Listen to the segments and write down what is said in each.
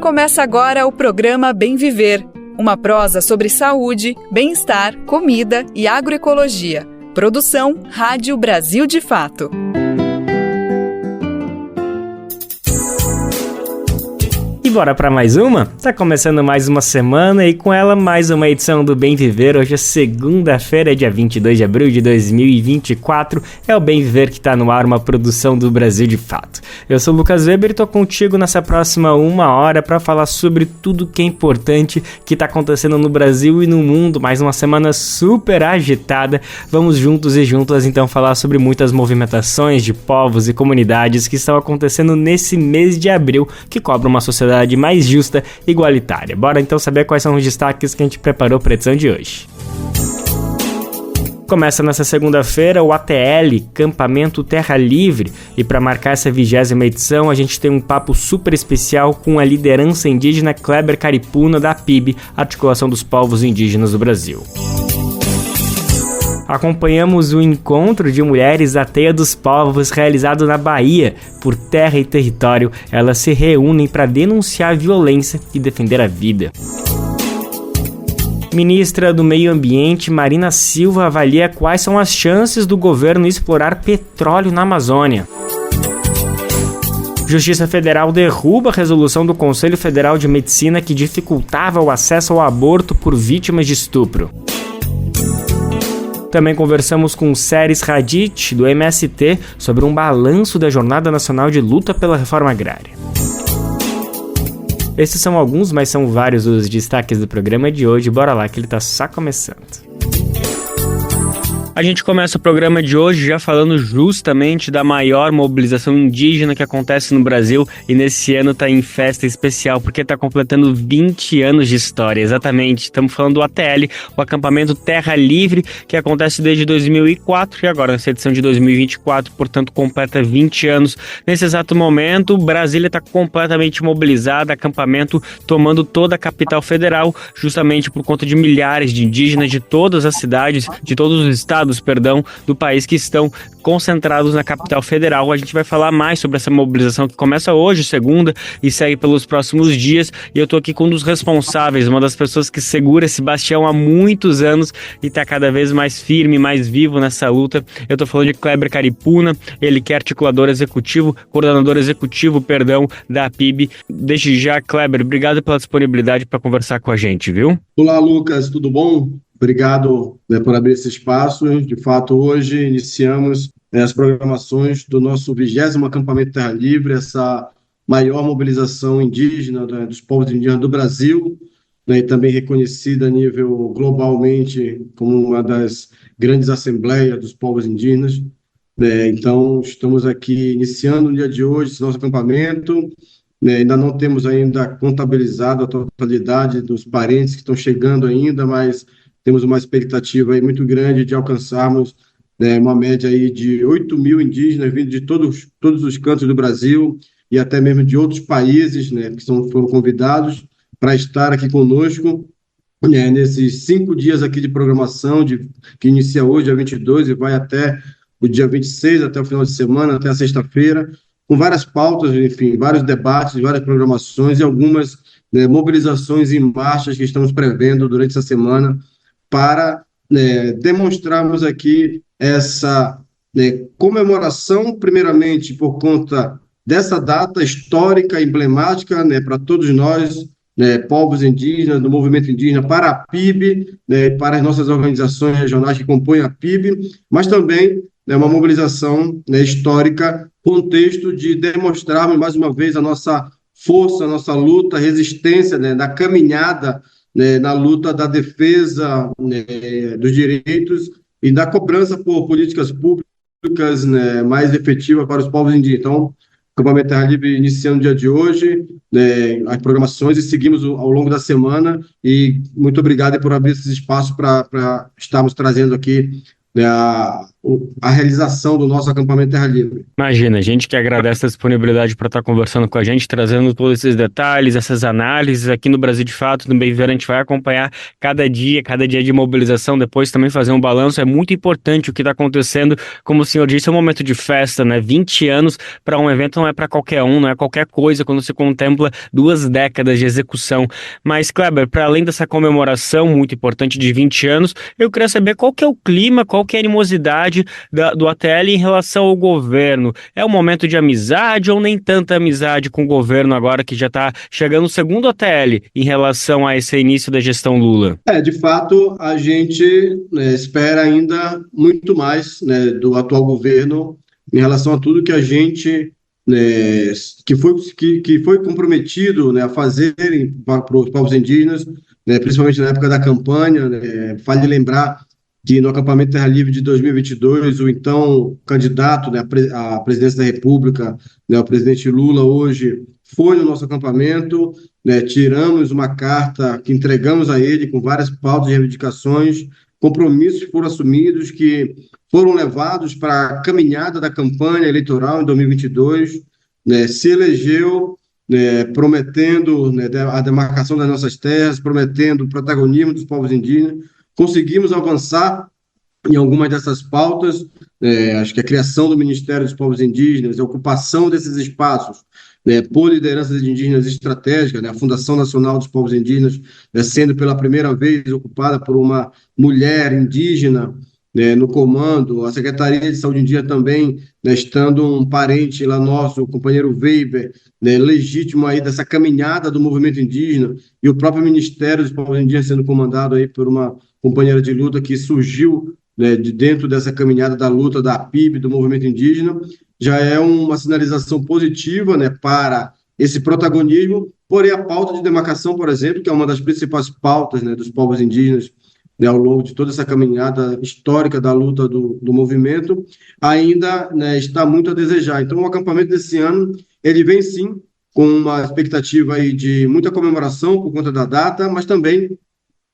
Começa agora o programa Bem Viver, uma prosa sobre saúde, bem-estar, comida e agroecologia. Produção Rádio Brasil de Fato. E bora para mais uma? Tá começando mais uma semana e com ela mais uma edição do Bem Viver. Hoje é segunda-feira, dia 22 de abril de 2024. É o Bem Viver que tá no ar, uma produção do Brasil de Fato. Eu sou o Lucas Weber e tô contigo nessa próxima uma hora para falar sobre tudo que é importante que tá acontecendo no Brasil e no mundo. Mais uma semana super agitada. Vamos juntos e juntas então falar sobre muitas movimentações de povos e comunidades que estão acontecendo nesse mês de abril, que cobra uma sociedade mais justa e igualitária. Bora então saber quais são os destaques que a gente preparou para a edição de hoje. Começa nessa segunda-feira o ATL, Campamento Terra Livre, e para marcar essa 20ª edição a gente tem um papo super especial com a liderança indígena Kleber Caripuna da PIB, Articulação dos Povos Indígenas do Brasil. Acompanhamos o encontro de mulheres da Teia dos Povos realizado na Bahia. Por terra e território, elas se reúnem para denunciar a violência e defender a vida. Ministra do Meio Ambiente, Marina Silva, avalia quais são as chances do governo explorar petróleo na Amazônia. Justiça Federal derruba a resolução do Conselho Federal de Medicina que dificultava o acesso ao aborto por vítimas de estupro. Também conversamos com Seres Radit, do MST, sobre um balanço da Jornada Nacional de Luta pela Reforma Agrária. Esses são alguns, mas são vários os destaques do programa de hoje. Bora lá que ele tá só começando. A gente começa o programa de hoje já falando justamente da maior mobilização indígena que acontece no Brasil e nesse ano está em festa especial porque está completando 20 anos de história, exatamente. Estamos falando do ATL, o Acampamento Terra Livre, que acontece desde 2004 e agora nessa edição de 2024, portanto completa 20 anos. Nesse exato momento, Brasília está completamente mobilizada, acampamento tomando toda a capital federal, justamente por conta de milhares de indígenas de todas as cidades, de todos os estados, do país que estão concentrados na capital federal. A gente vai falar mais sobre essa mobilização que começa hoje, segunda, e segue pelos próximos dias. E eu tô aqui com um dos responsáveis, uma das pessoas que segura esse bastião há muitos anos e tá cada vez mais firme, mais vivo nessa luta. Eu tô falando de Kleber Caripuna, ele que é coordenador executivo, da PIB. Desde já, Kleber, obrigado pela disponibilidade para conversar com a gente, viu? Olá, Lucas, tudo bom? Obrigado, por abrir esse espaço. De fato, hoje iniciamos as programações do nosso 20º Acampamento Terra Livre, essa maior mobilização indígena, dos povos indígenas do Brasil, e também reconhecida a nível globalmente como uma das grandes assembleias dos povos indígenas. Então, estamos aqui iniciando no dia de hoje esse nosso acampamento. Ainda não temos ainda contabilizado a totalidade dos parentes que estão chegando ainda, mas temos uma expectativa aí muito grande de alcançarmos uma média aí de 8 mil indígenas vindo de todos os cantos do Brasil e até mesmo de outros países, que foram convidados para estar aqui conosco nesses 5 dias aqui de programação, que inicia hoje, dia 22, e vai até o dia 26, até o final de semana, até a sexta-feira, com várias pautas, enfim, vários debates, várias programações e algumas mobilizações em marchas que estamos prevendo durante essa semana, para demonstrarmos aqui essa comemoração, primeiramente por conta dessa data histórica, emblemática, para todos nós, povos indígenas, do movimento indígena, para a PIB, para as nossas organizações regionais que compõem a PIB, mas também uma mobilização histórica, contexto de demonstrarmos mais uma vez a nossa força, a nossa luta, a resistência, da caminhada, na luta da defesa dos direitos e da cobrança por políticas públicas mais efetivas para os povos indígenas. Então, o Acampamento Terra Livre iniciando no dia de hoje, as programações, e seguimos ao longo da semana, e muito obrigado por abrir esse espaço para estarmos trazendo aqui né, a realização do nosso acampamento Terra Livre. Imagina, a gente que agradece a disponibilidade para estar conversando com a gente, trazendo todos esses detalhes, essas análises aqui no Brasil de Fato, no Bem Viver, a gente vai acompanhar cada dia de mobilização, depois também fazer um balanço. É muito importante o que está acontecendo, como o senhor disse, é um momento de festa, né? 20 anos para um evento não é para qualquer um, não é qualquer coisa quando se contempla 2 décadas de execução. Mas, Kleber, para além dessa comemoração muito importante de 20 anos, eu queria saber qual que é o clima, qual que é a animosidade do ATL em relação ao governo. É um momento de amizade ou nem tanta amizade com o governo agora que já está chegando o segundo ATL em relação a esse início da gestão Lula? De fato, a gente, né, espera ainda muito mais, né, do atual governo em relação a tudo que a gente, né, que foi comprometido, né, a fazer para os povos indígenas, né, principalmente na época da campanha, né. Vale lembrar que no acampamento Terra Livre de 2022, o então candidato, né, à presidência da República, né, o presidente Lula, hoje foi no nosso acampamento, né, tiramos uma carta que entregamos a ele com várias pautas e reivindicações, compromissos que foram assumidos, que foram levados para a caminhada da campanha eleitoral em 2022, né, se elegeu, né, prometendo, né, a demarcação das nossas terras, prometendo o protagonismo dos povos indígenas. Conseguimos avançar em algumas dessas pautas, acho que a criação do Ministério dos Povos Indígenas, a ocupação desses espaços, né, por lideranças indígenas estratégicas, né, a Fundação Nacional dos Povos Indígenas, né, sendo pela primeira vez ocupada por uma mulher indígena, né, no comando, a Secretaria de Saúde Indígena também, né, estando um parente lá nosso, o companheiro Weber, né, legítimo aí dessa caminhada do movimento indígena, e o próprio Ministério dos Povos Indígenas sendo comandado aí por uma companheira de luta que surgiu, né, de dentro dessa caminhada da luta da PIB, do movimento indígena, já é uma sinalização positiva, né, para esse protagonismo. Porém, a pauta de demarcação, por exemplo, que é uma das principais pautas, né, dos povos indígenas, né, ao longo de toda essa caminhada histórica da luta do movimento, ainda, né, está muito a desejar. Então, o acampamento desse ano, ele vem sim com uma expectativa aí de muita comemoração por conta da data, mas também,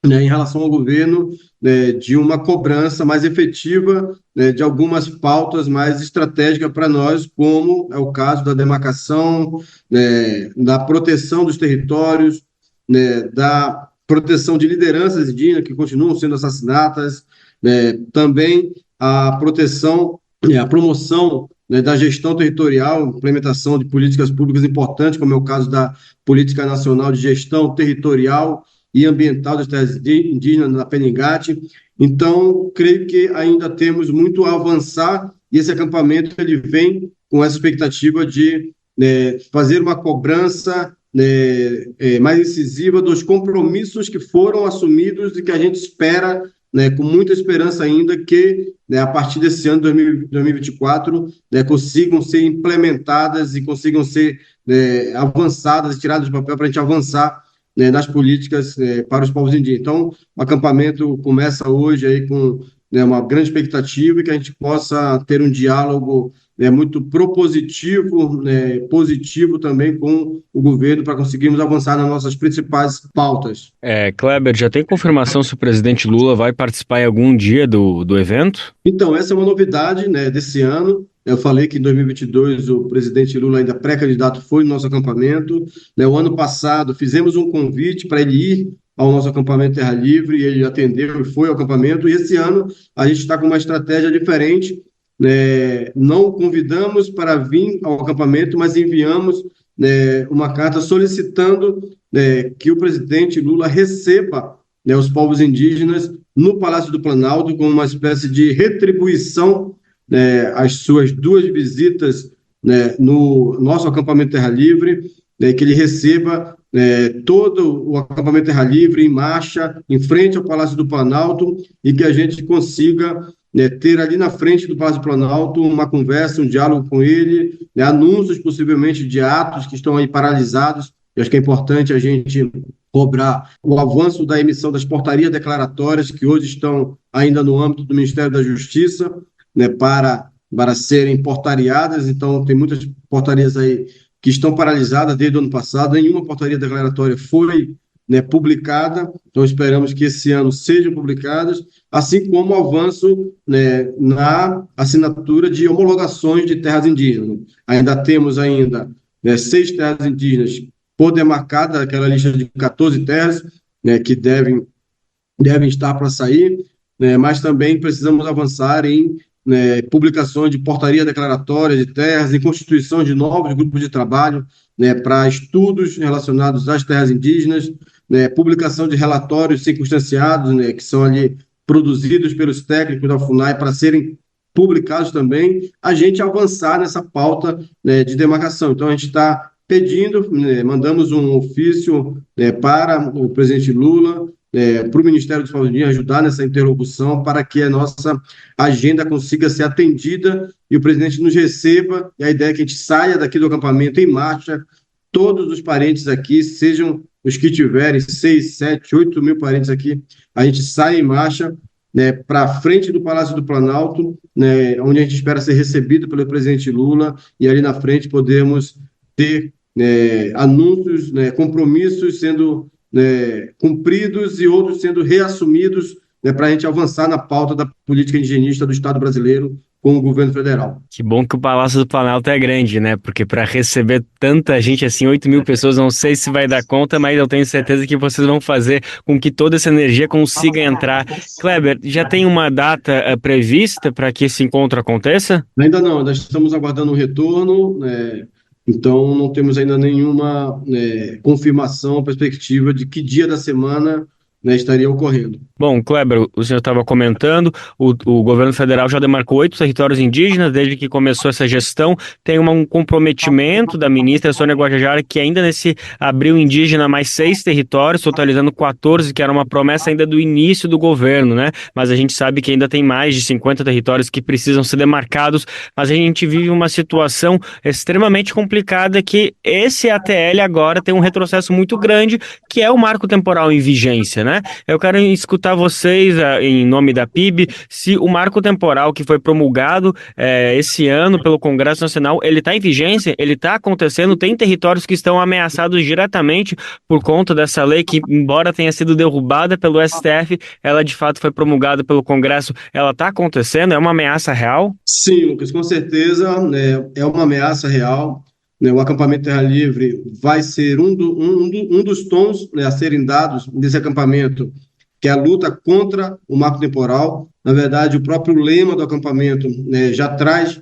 né, em relação ao governo, né, de uma cobrança mais efetiva, né, de algumas pautas mais estratégicas para nós, como é o caso da demarcação, né, da proteção dos territórios, né, da proteção de lideranças indígenas que continuam sendo assassinadas, né, também a proteção e a promoção, né, da gestão territorial, implementação de políticas públicas importantes, como é o caso da Política Nacional de Gestão Territorial e Ambiental das Terras Indígenas na Peningate. Então, creio que ainda temos muito a avançar e esse acampamento ele vem com essa expectativa de, né, fazer uma cobrança, né, mais incisiva dos compromissos que foram assumidos e que a gente espera, né, com muita esperança ainda que, né, a partir desse ano 2024, né, consigam ser implementadas e consigam ser, né, avançadas e tiradas do papel para a gente avançar, né, nas políticas, para os povos indígenas. Então, o acampamento começa hoje aí com, né, uma grande expectativa e que a gente possa ter um diálogo, né, muito propositivo, né, positivo também com o governo para conseguirmos avançar nas nossas principais pautas. Kleber, já tem confirmação se o presidente Lula vai participar em algum dia do evento? Então, essa é uma novidade, né, desse ano. Eu falei que em 2022 o presidente Lula, ainda pré-candidato, foi no nosso acampamento. Né, o ano passado fizemos um convite para ele ir ao nosso acampamento Terra Livre, e ele atendeu e foi ao acampamento. E esse ano a gente está com uma estratégia diferente. Né, não o convidamos para vir ao acampamento, mas enviamos, né, uma carta solicitando, né, que o presidente Lula receba, né, os povos indígenas no Palácio do Planalto como uma espécie de retribuição, né, às suas 2 visitas, né, no nosso acampamento Terra Livre, né, que ele receba, todo o acampamento Terra Livre em marcha, em frente ao Palácio do Planalto, e que a gente consiga, né, ter ali na frente do Palácio do Planalto uma conversa, um diálogo com ele, né, anúncios possivelmente de atos que estão aí paralisados. Eu acho que é importante a gente cobrar o avanço da emissão das portarias declaratórias que hoje estão ainda no âmbito do Ministério da Justiça, né, para serem portariadas. Então, tem muitas portarias aí que estão paralisadas desde o ano passado, nenhuma portaria declaratória foi, né, publicada, então esperamos que esse ano sejam publicadas, assim como o avanço, né, na assinatura de homologações de terras indígenas. Ainda temos né, 6 terras indígenas por demarcada, aquela lista de 14 terras, né, que devem estar para sair, né, mas também precisamos avançar em, né, publicações de portaria declaratória de terras, em constituição de novos grupos de trabalho, né, para estudos relacionados às terras indígenas, né, publicação de relatórios circunstanciados, né, que são ali produzidos pelos técnicos da FUNAI para serem publicados também, a gente avançar nessa pauta, né, de demarcação. Então, a gente está pedindo, né, mandamos um ofício, né, para o presidente Lula, para o Ministério dos Povos Indígenas ajudar nessa interlocução para que a nossa agenda consiga ser atendida e o presidente nos receba, e a ideia é que a gente saia daqui do acampamento em marcha, todos os parentes aqui, sejam os que tiverem 6, 7, 8 mil parentes aqui, a gente sai em marcha, né, para frente do Palácio do Planalto, né, onde a gente espera ser recebido pelo presidente Lula, e ali na frente podemos ter, né, anúncios, né, compromissos sendo, né, cumpridos e outros sendo reassumidos, né, para a gente avançar na pauta da política indigenista do Estado brasileiro com o governo federal. Que bom que o Palácio do Planalto é grande, né? Porque para receber tanta gente assim, 8.000 pessoas, não sei se vai dar conta, mas eu tenho certeza que vocês vão fazer com que toda essa energia consiga entrar. Kleber, já tem uma data prevista para que esse encontro aconteça? Ainda não, ainda estamos aguardando um retorno, né, então não temos ainda nenhuma, né, confirmação, perspectiva de que dia da semana, né, estaria ocorrendo. Bom, Kleber, o senhor estava comentando, o governo federal já demarcou 8 territórios indígenas desde que começou essa gestão. Tem um comprometimento da ministra Sônia Guajajara que ainda nesse abril indígena mais 6 territórios, totalizando 14, que era uma promessa ainda do início do governo, né? Mas a gente sabe que ainda tem mais de 50 territórios que precisam ser demarcados, mas a gente vive uma situação extremamente complicada que esse ATL agora tem um retrocesso muito grande, que é o marco temporal em vigência, né? Eu quero escutar vocês, em nome da PIB, se o marco temporal que foi promulgado esse ano pelo Congresso Nacional, ele está em vigência, ele está acontecendo, tem territórios que estão ameaçados diretamente por conta dessa lei que, embora tenha sido derrubada pelo STF, ela de fato foi promulgada pelo Congresso, ela está acontecendo? É uma ameaça real? Sim, Lucas, com certeza, né, é uma ameaça real, né, o acampamento Terra Livre vai ser um dos tons, né, a serem dados nesse acampamento, que é a luta contra o marco temporal. Na verdade, o próprio lema do acampamento, né, já traz,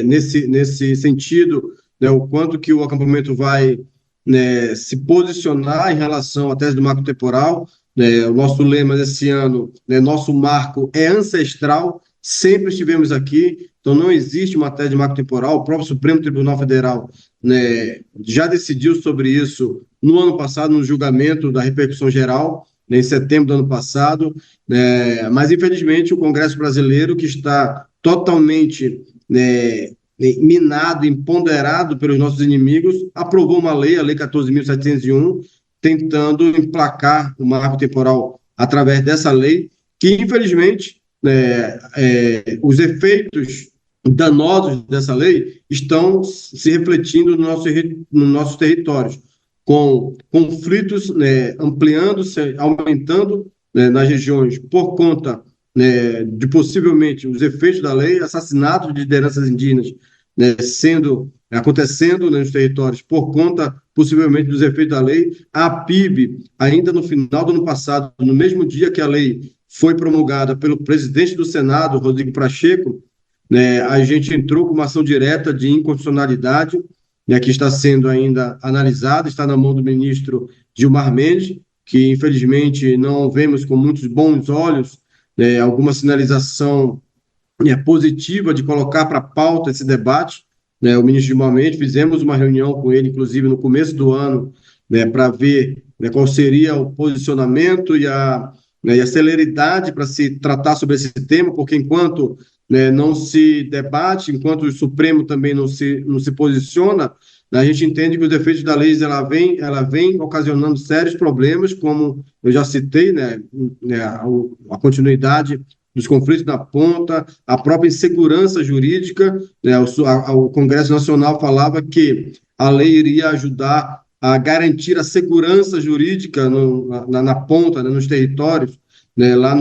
nesse sentido, né, o quanto que o acampamento vai, né, se posicionar em relação à tese do marco temporal. Né, o nosso lema desse ano, né, nosso marco é ancestral, sempre estivemos aqui, então não existe uma tese de marco temporal. O próprio Supremo Tribunal Federal, né, já decidiu sobre isso no ano passado, no julgamento da repercussão geral, em setembro do ano passado, né, mas infelizmente o Congresso brasileiro, que está totalmente, né, minado, empoderado pelos nossos inimigos, aprovou uma lei, a Lei 14.701, tentando emplacar o marco temporal através dessa lei, que infelizmente, né, os efeitos danosos dessa lei estão se refletindo nos nossos territórios, com conflitos, né, ampliando-se, aumentando, né, nas regiões por conta, né, de possivelmente os efeitos da lei, assassinatos de lideranças indígenas, né, acontecendo, né, nos territórios por conta possivelmente dos efeitos da lei. A PIB, ainda no final do ano passado, no mesmo dia que a lei foi promulgada pelo presidente do Senado, Rodrigo Pacheco, né, a gente entrou com uma ação direta de inconstitucionalidade, né, que está sendo ainda analisada, está na mão do ministro Gilmar Mendes, que infelizmente não vemos com muitos bons olhos, né, alguma sinalização, né, positiva de colocar para pauta esse debate. Né, o ministro Gilmar Mendes, fizemos uma reunião com ele, inclusive no começo do ano, né, para ver, né, qual seria o posicionamento e a celeridade para se tratar sobre esse tema, porque enquanto, né, não se debate, enquanto o Supremo também não se posiciona, a gente entende que os efeitos da lei ela vem ocasionando sérios problemas, como eu já citei, né, a continuidade dos conflitos na ponta, a própria insegurança jurídica. Né, o Congresso Nacional falava que a lei iria ajudar a garantir a segurança jurídica na ponta, né, nos territórios, né, lá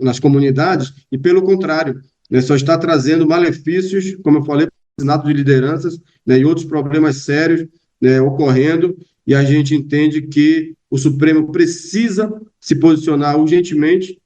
nas comunidades, e pelo contrário, né, só está trazendo malefícios, como eu falei, assassinato de lideranças, né, e outros problemas sérios, né, ocorrendo, e a gente entende que o Supremo precisa se posicionar urgentemente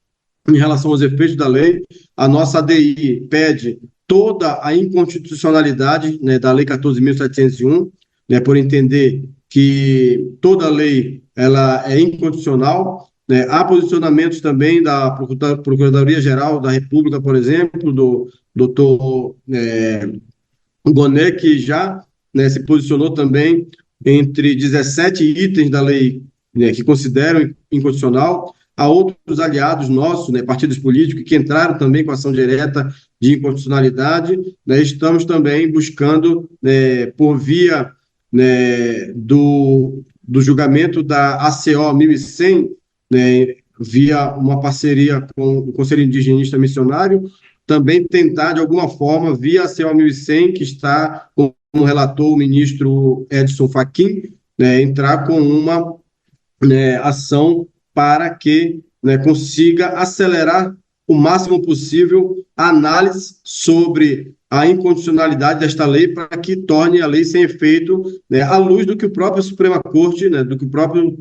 em relação aos efeitos da lei. A nossa ADI pede toda a inconstitucionalidade, né, da Lei 14.701, né, por entender que toda lei ela é inconstitucional, né. Há posicionamentos também da Procuradoria-Geral da República, por exemplo, do doutor Gonet, que já, né, se posicionou também entre 17 itens da lei, né, que consideram inconstitucional. Há outros aliados nossos, né, partidos políticos, que entraram também com ação direta de inconstitucionalidade, né. Estamos também buscando, né, por via, né, do julgamento da ACO 1100, né, via uma parceria com o Conselho Indigenista Missionário, também tentar, de alguma forma, via a ACO 1100, que está, como relatou o ministro Edson Fachin, né, entrar com uma, né, ação para que, né, consiga acelerar o máximo possível a análise sobre a inconstitucionalidade desta lei, para que torne a lei sem efeito, né, à luz do que o próprio Suprema Corte, né, do que o próprio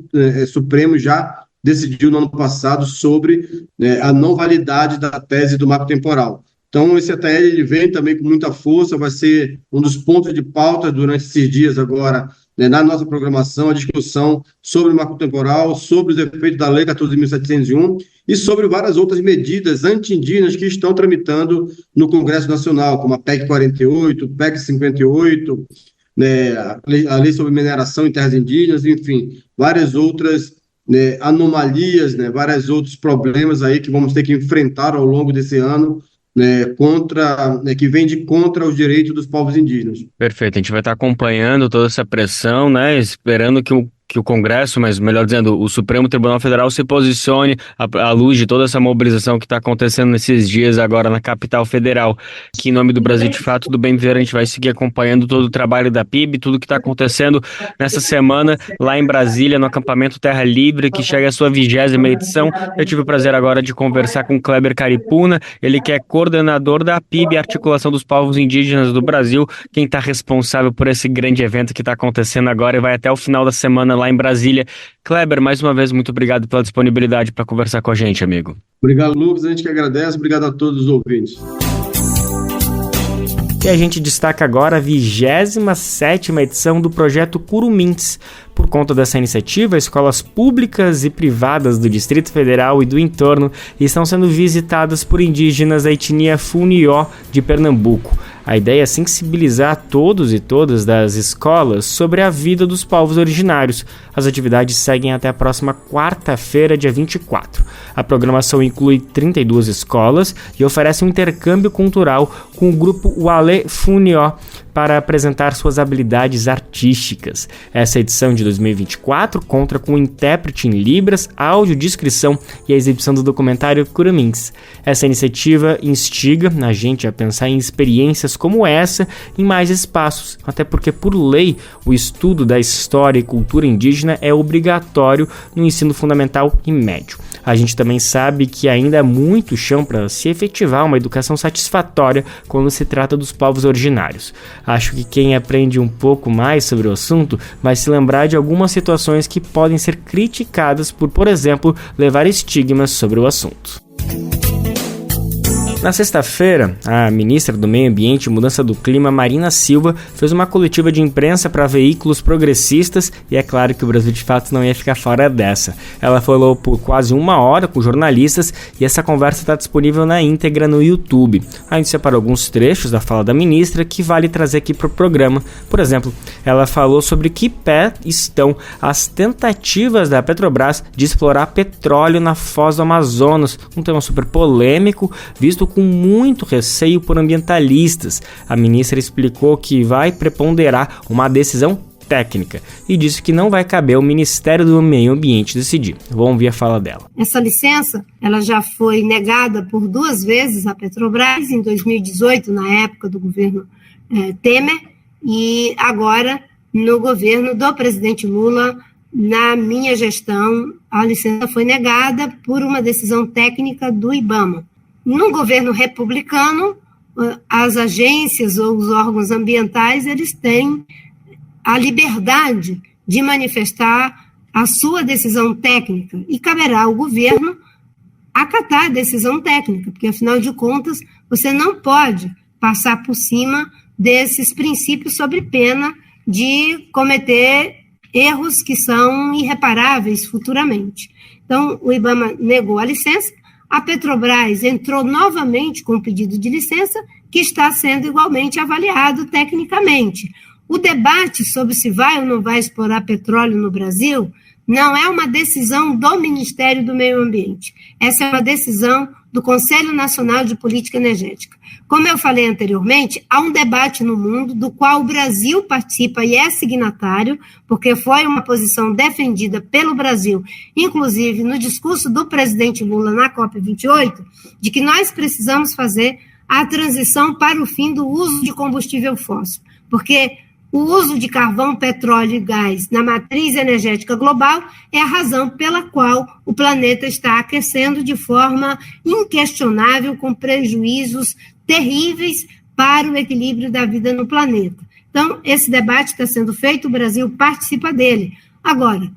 Supremo já decidiu no ano passado sobre, né, a não validade da tese do marco temporal. Então, esse ATL ele vem também com muita força, vai ser um dos pontos de pauta durante esses dias agora, né, na nossa programação, a discussão sobre o marco temporal, sobre os efeitos da Lei 14.701 e sobre várias outras medidas anti-indígenas que estão tramitando no Congresso Nacional, como a PEC 48, PEC 58, né, a lei sobre mineração em terras indígenas, enfim, várias outras, né, anomalias, né, vários outros problemas aí que vamos ter que enfrentar ao longo desse ano, né, que vem de contra os direitos dos povos indígenas. Perfeito, a gente vai estar acompanhando toda essa pressão, né, esperando que o Congresso, mas melhor dizendo, o Supremo Tribunal Federal se posicione à luz de toda essa mobilização que está acontecendo nesses dias agora na capital federal. Que em nome do Brasil de Fato, do Bem Viver, a gente vai seguir acompanhando todo o trabalho da PIB, tudo que está acontecendo nessa semana lá em Brasília, no acampamento Terra Livre, que chega à sua 20ª edição. Eu tive o prazer agora de conversar com Kleber Caripuna, ele que é coordenador da PIB, Articulação dos Povos Indígenas do Brasil, quem está responsável por esse grande evento que está acontecendo agora e vai até o final da semana lá em Brasília. Kleber, mais uma vez, muito obrigado pela disponibilidade para conversar com a gente, amigo. Obrigado, Lucas, a gente que agradece, obrigado a todos os ouvintes. E a gente destaca agora a 27ª edição do projeto Curumins. Por conta dessa iniciativa, escolas públicas e privadas do Distrito Federal e do entorno estão sendo visitadas por indígenas da etnia Funió de Pernambuco. A ideia é sensibilizar todos e todas das escolas sobre a vida dos povos originários. As atividades seguem até a próxima quarta-feira, dia 24. A programação inclui 32 escolas e oferece um intercâmbio cultural com o grupo Wale Funió para apresentar suas habilidades artísticas. Essa edição de 2024 conta com um intérprete em Libras, audiodescrição e a exibição do documentário Curumins. Essa iniciativa instiga a gente a pensar em experiências como essa em mais espaços, até porque, por lei, o estudo da história e cultura indígena é obrigatório no ensino fundamental e médio. A gente também sabe que ainda há muito chão para se efetivar uma educação satisfatória quando se trata dos povos originários. Acho que quem aprende um pouco mais sobre o assunto vai se lembrar de algumas situações que podem ser criticadas por exemplo, levar estigmas sobre o assunto. Na sexta-feira, a ministra do Meio Ambiente e Mudança do Clima, Marina Silva, fez uma coletiva de imprensa para veículos progressistas e é claro que o Brasil de Fato não ia ficar fora dessa. Ela falou por quase 1 hora com jornalistas e essa conversa está disponível na íntegra no YouTube. A gente separou alguns trechos da fala da ministra que vale trazer aqui para o programa. Por exemplo, ela falou sobre que pé estão as tentativas da Petrobras de explorar petróleo na foz do Amazonas, um tema super polêmico, visto com muito receio por ambientalistas. A ministra explicou que vai preponderar uma decisão técnica e disse que não vai caber ao Ministério do Meio Ambiente decidir. Vamos ouvir a fala dela. Essa licença, ela já foi negada por 2 vezes à Petrobras, em 2018, na época do governo Temer, e agora no governo do presidente Lula, na minha gestão, a licença foi negada por uma decisão técnica do IBAMA. No governo republicano, as agências ou os órgãos ambientais, eles têm a liberdade de manifestar a sua decisão técnica e caberá ao governo acatar a decisão técnica, porque, afinal de contas, você não pode passar por cima desses princípios sob pena de cometer erros que são irreparáveis futuramente. Então, o IBAMA negou a licença, a Petrobras entrou novamente com o pedido de licença, que está sendo igualmente avaliado tecnicamente. O debate sobre se vai ou não vai explorar petróleo no Brasil não é uma decisão do Ministério do Meio Ambiente. Essa é uma decisão do Conselho Nacional de Política Energética. Como eu falei anteriormente, há um debate no mundo do qual o Brasil participa e é signatário, porque foi uma posição defendida pelo Brasil, inclusive no discurso do presidente Lula na COP28, de que nós precisamos fazer a transição para o fim do uso de combustível fóssil, porque o uso de carvão, petróleo e gás na matriz energética global é a razão pela qual o planeta está aquecendo de forma inquestionável, com prejuízos terríveis para o equilíbrio da vida no planeta. Então, esse debate está sendo feito, o Brasil participa dele. Agora,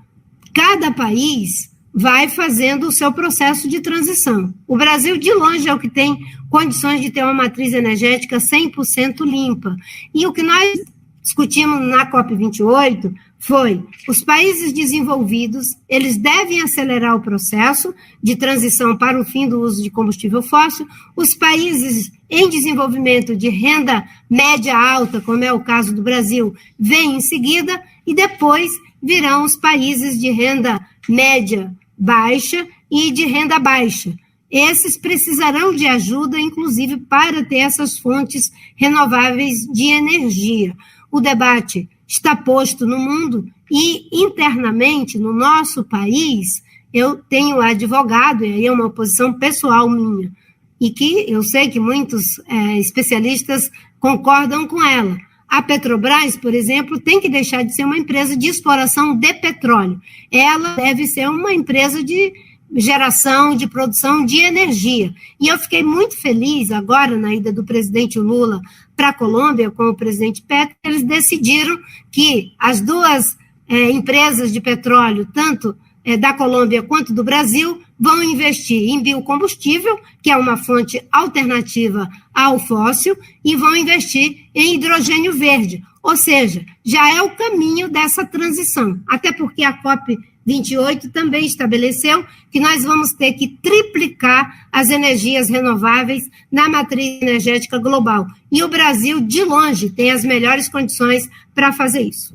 cada país vai fazendo o seu processo de transição. O Brasil, de longe, é o que tem condições de ter uma matriz energética 100% limpa. E o que nós discutimos na COP28 foi: os países desenvolvidos, eles devem acelerar o processo de transição para o fim do uso de combustível fóssil, os países em desenvolvimento de renda média alta, como é o caso do Brasil, vêm em seguida, e depois virão os países de renda média baixa e de renda baixa. Esses precisarão de ajuda, inclusive, para ter essas fontes renováveis de energia. O debate está posto no mundo e, internamente, no nosso país, eu tenho advogado, e aí é uma posição pessoal minha, e que eu sei que muitos especialistas concordam com ela. A Petrobras, por exemplo, tem que deixar de ser uma empresa de exploração de petróleo. Ela deve ser uma empresa de geração, de produção de energia. E eu fiquei muito feliz agora, na ida do presidente Lula para a Colômbia, com o presidente Petro, eles decidiram que as duas empresas de petróleo, tanto da Colômbia quanto do Brasil, vão investir em biocombustível, que é uma fonte alternativa ao fóssil, e vão investir em hidrogênio verde. Ou seja, já é o caminho dessa transição, até porque a COP28 também estabeleceu que nós vamos ter que triplicar as energias renováveis na matriz energética global. E o Brasil, de longe, tem as melhores condições para fazer isso.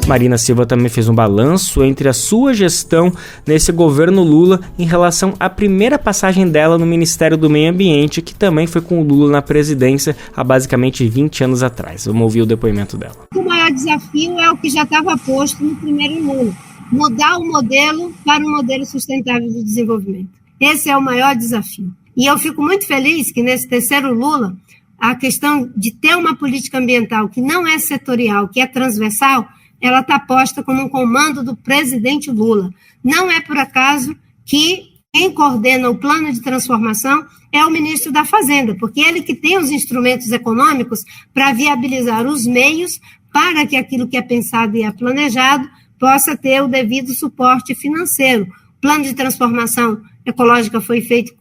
Marina Silva também fez um balanço entre a sua gestão nesse governo Lula em relação à primeira passagem dela no Ministério do Meio Ambiente, que também foi com o Lula na presidência há basicamente 20 anos atrás. Vamos ouvir o depoimento dela. O maior desafio é o que já estava posto no primeiro Lula: mudar o modelo para um modelo sustentável de desenvolvimento. Esse é o maior desafio. E eu fico muito feliz que nesse terceiro Lula, a questão de ter uma política ambiental que não é setorial, que é transversal, ela está posta como um comando do presidente Lula. Não é por acaso que quem coordena o plano de transformação é o ministro da Fazenda, porque ele que tem os instrumentos econômicos para viabilizar os meios para que aquilo que é pensado e é planejado possa ter o devido suporte financeiro. O plano de transformação ecológica foi feito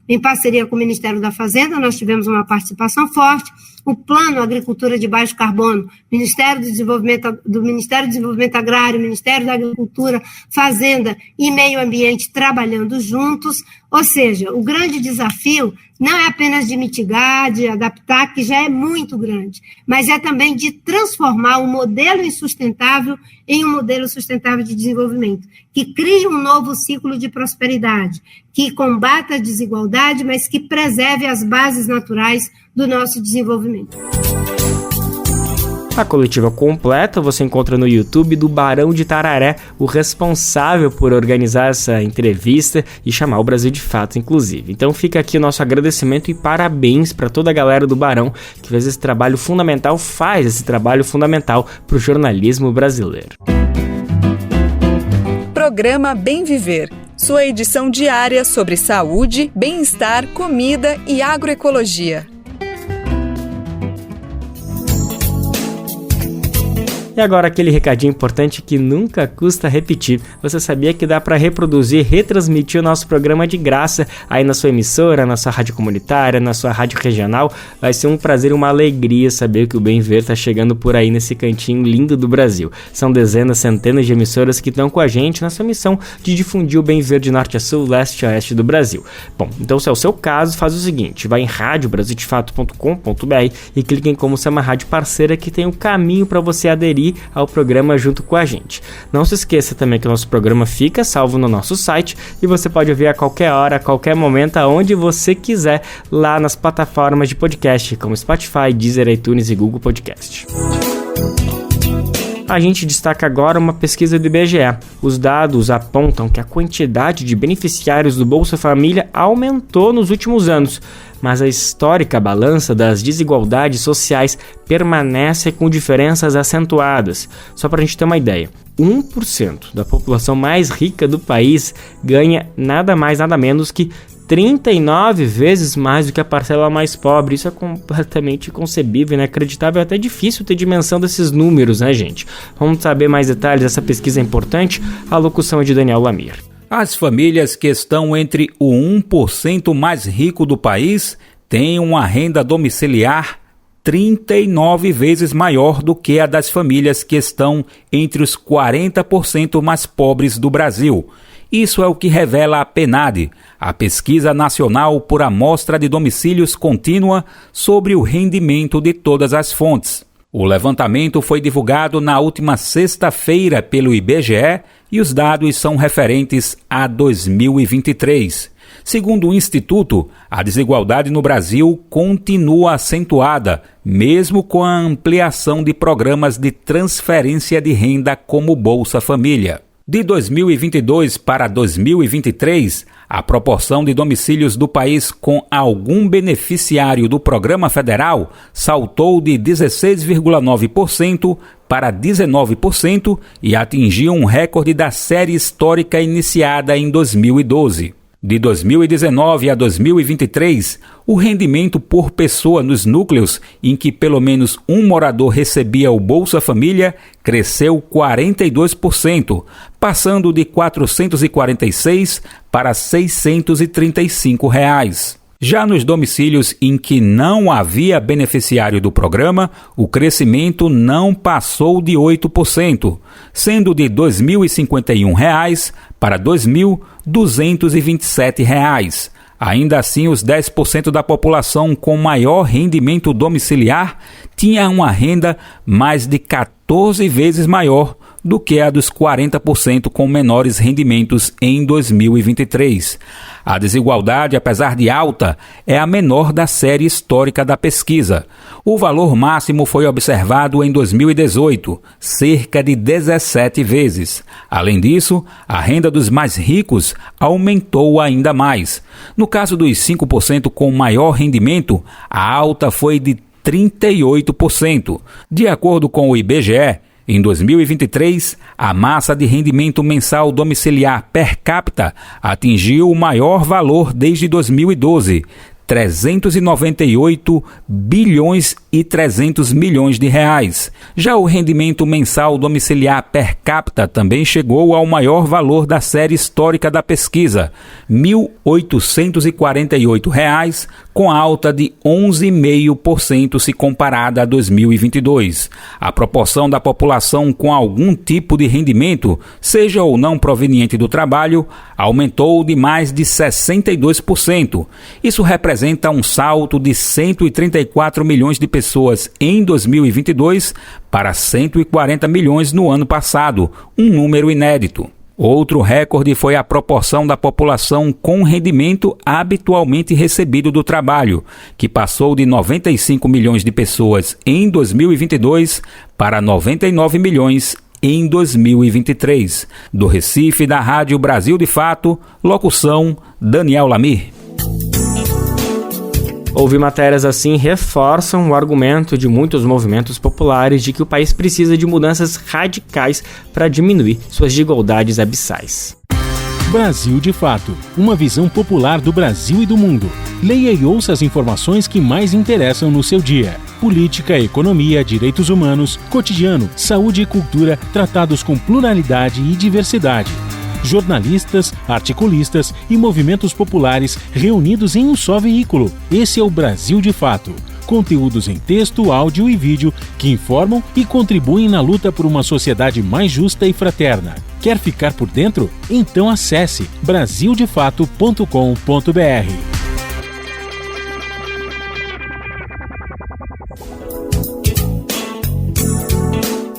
em parceria com o Ministério da Fazenda, nós tivemos uma participação forte. O Plano Agricultura de Baixo Carbono, Ministério do Desenvolvimento Agrário, Ministério da Agricultura, Fazenda e Meio Ambiente trabalhando juntos. Ou seja, o grande desafio não é apenas de mitigar, de adaptar, que já é muito grande, mas é também de transformar um modelo insustentável em um modelo sustentável de desenvolvimento, que crie um novo ciclo de prosperidade, que combata a desigualdade, mas que preserve as bases naturais do nosso desenvolvimento. A coletiva completa você encontra no YouTube do Barão de Tararé, o responsável por organizar essa entrevista e chamar o Brasil de Fato, inclusive. Então fica aqui o nosso agradecimento e parabéns para toda a galera do Barão que faz esse trabalho fundamental para o jornalismo brasileiro. Programa Bem Viver, sua edição diária sobre saúde, bem-estar, comida e agroecologia. E agora aquele recadinho importante que nunca custa repetir. Você sabia que dá para reproduzir, retransmitir o nosso programa de graça aí na sua emissora, na sua rádio comunitária, na sua rádio regional? Vai ser um prazer e uma alegria saber que o Bem Ver está chegando por aí nesse cantinho lindo do Brasil. São dezenas, centenas de emissoras que estão com a gente nessa missão de difundir o Bem Ver de norte a sul, leste a oeste do Brasil. Bom, então se é o seu caso, faz o seguinte, vai em radiobrasildefato.com.br e clique em como ser uma rádio parceira que tem um caminho para você aderir ao programa junto com a gente. Não se esqueça também que o nosso programa fica salvo no nosso site e você pode ouvir a qualquer hora, a qualquer momento, aonde você quiser, lá nas plataformas de podcast como Spotify, Deezer, iTunes e Google Podcast. A gente destaca agora uma pesquisa do IBGE. Os dados apontam que a quantidade de beneficiários do Bolsa Família aumentou nos últimos anos, mas a histórica balança das desigualdades sociais permanece com diferenças acentuadas. Só para a gente ter uma ideia, 1% da população mais rica do país ganha nada mais, nada menos que 39 vezes mais do que a parcela mais pobre. Isso é completamente inconcebível, inacreditável, é até difícil ter dimensão desses números, né, gente? Vamos saber mais detalhes dessa pesquisa importante? A locução é de Daniel Lamir. As famílias que estão entre o 1% mais rico do país têm uma renda domiciliar 39 vezes maior do que a das famílias que estão entre os 40% mais pobres do Brasil. Isso é o que revela a PNAD, a Pesquisa Nacional por Amostra de Domicílios Contínua sobre o rendimento de todas as fontes. O levantamento foi divulgado na última sexta-feira pelo IBGE e os dados são referentes a 2023. Segundo o Instituto, a desigualdade no Brasil continua acentuada, mesmo com a ampliação de programas de transferência de renda como Bolsa Família. De 2022 para 2023, a proporção de domicílios do país com algum beneficiário do programa federal saltou de 16,9% para 19% e atingiu um recorde da série histórica iniciada em 2012. De 2019 a 2023, o rendimento por pessoa nos núcleos em que pelo menos um morador recebia o Bolsa Família cresceu 42%, passando de R$ 446 para R$ 635. Já nos domicílios em que não havia beneficiário do programa, o crescimento não passou de 8%, sendo de R$ 2.051 para R$ 2.227. Ainda assim, os 10% da população com maior rendimento domiciliar tinha uma renda mais de 14 vezes maior do que a dos 40% com menores rendimentos em 2023. A desigualdade, apesar de alta, é a menor da série histórica da pesquisa. O valor máximo foi observado em 2018, cerca de 17 vezes. Além disso, a renda dos mais ricos aumentou ainda mais. No caso dos 5% com maior rendimento, a alta foi de 38%. De acordo com o IBGE, em 2023, a massa de rendimento mensal domiciliar per capita atingiu o maior valor desde 2012, 398 bilhões e 300 milhões de reais. Já o rendimento mensal domiciliar per capita também chegou ao maior valor da série histórica da pesquisa, R$ 1.848, com alta de 11,5% se comparada a 2022. A proporção da população com algum tipo de rendimento, seja ou não proveniente do trabalho, aumentou de mais de 62%. Isso representa um salto de 134 milhões de pessoas em 2022 para 140 milhões no ano passado, um número inédito. Outro recorde foi a proporção da população com rendimento habitualmente recebido do trabalho, que passou de 95 milhões de pessoas em 2022 para 99 milhões em 2023. Do Recife, da Rádio Brasil de Fato, locução Daniel Lamir. Ouvir matérias assim reforçam o argumento de muitos movimentos populares de que o país precisa de mudanças radicais para diminuir suas desigualdades abissais. Brasil de Fato, uma visão popular do Brasil e do mundo. Leia e ouça as informações que mais interessam no seu dia. Política, economia, direitos humanos, cotidiano, saúde e cultura, tratados com pluralidade e diversidade. Jornalistas, articulistas e movimentos populares reunidos em um só veículo. Esse é o Brasil de Fato. Conteúdos em texto, áudio e vídeo que informam e contribuem na luta por uma sociedade mais justa e fraterna. Quer ficar por dentro? Então acesse brasildefato.com.br.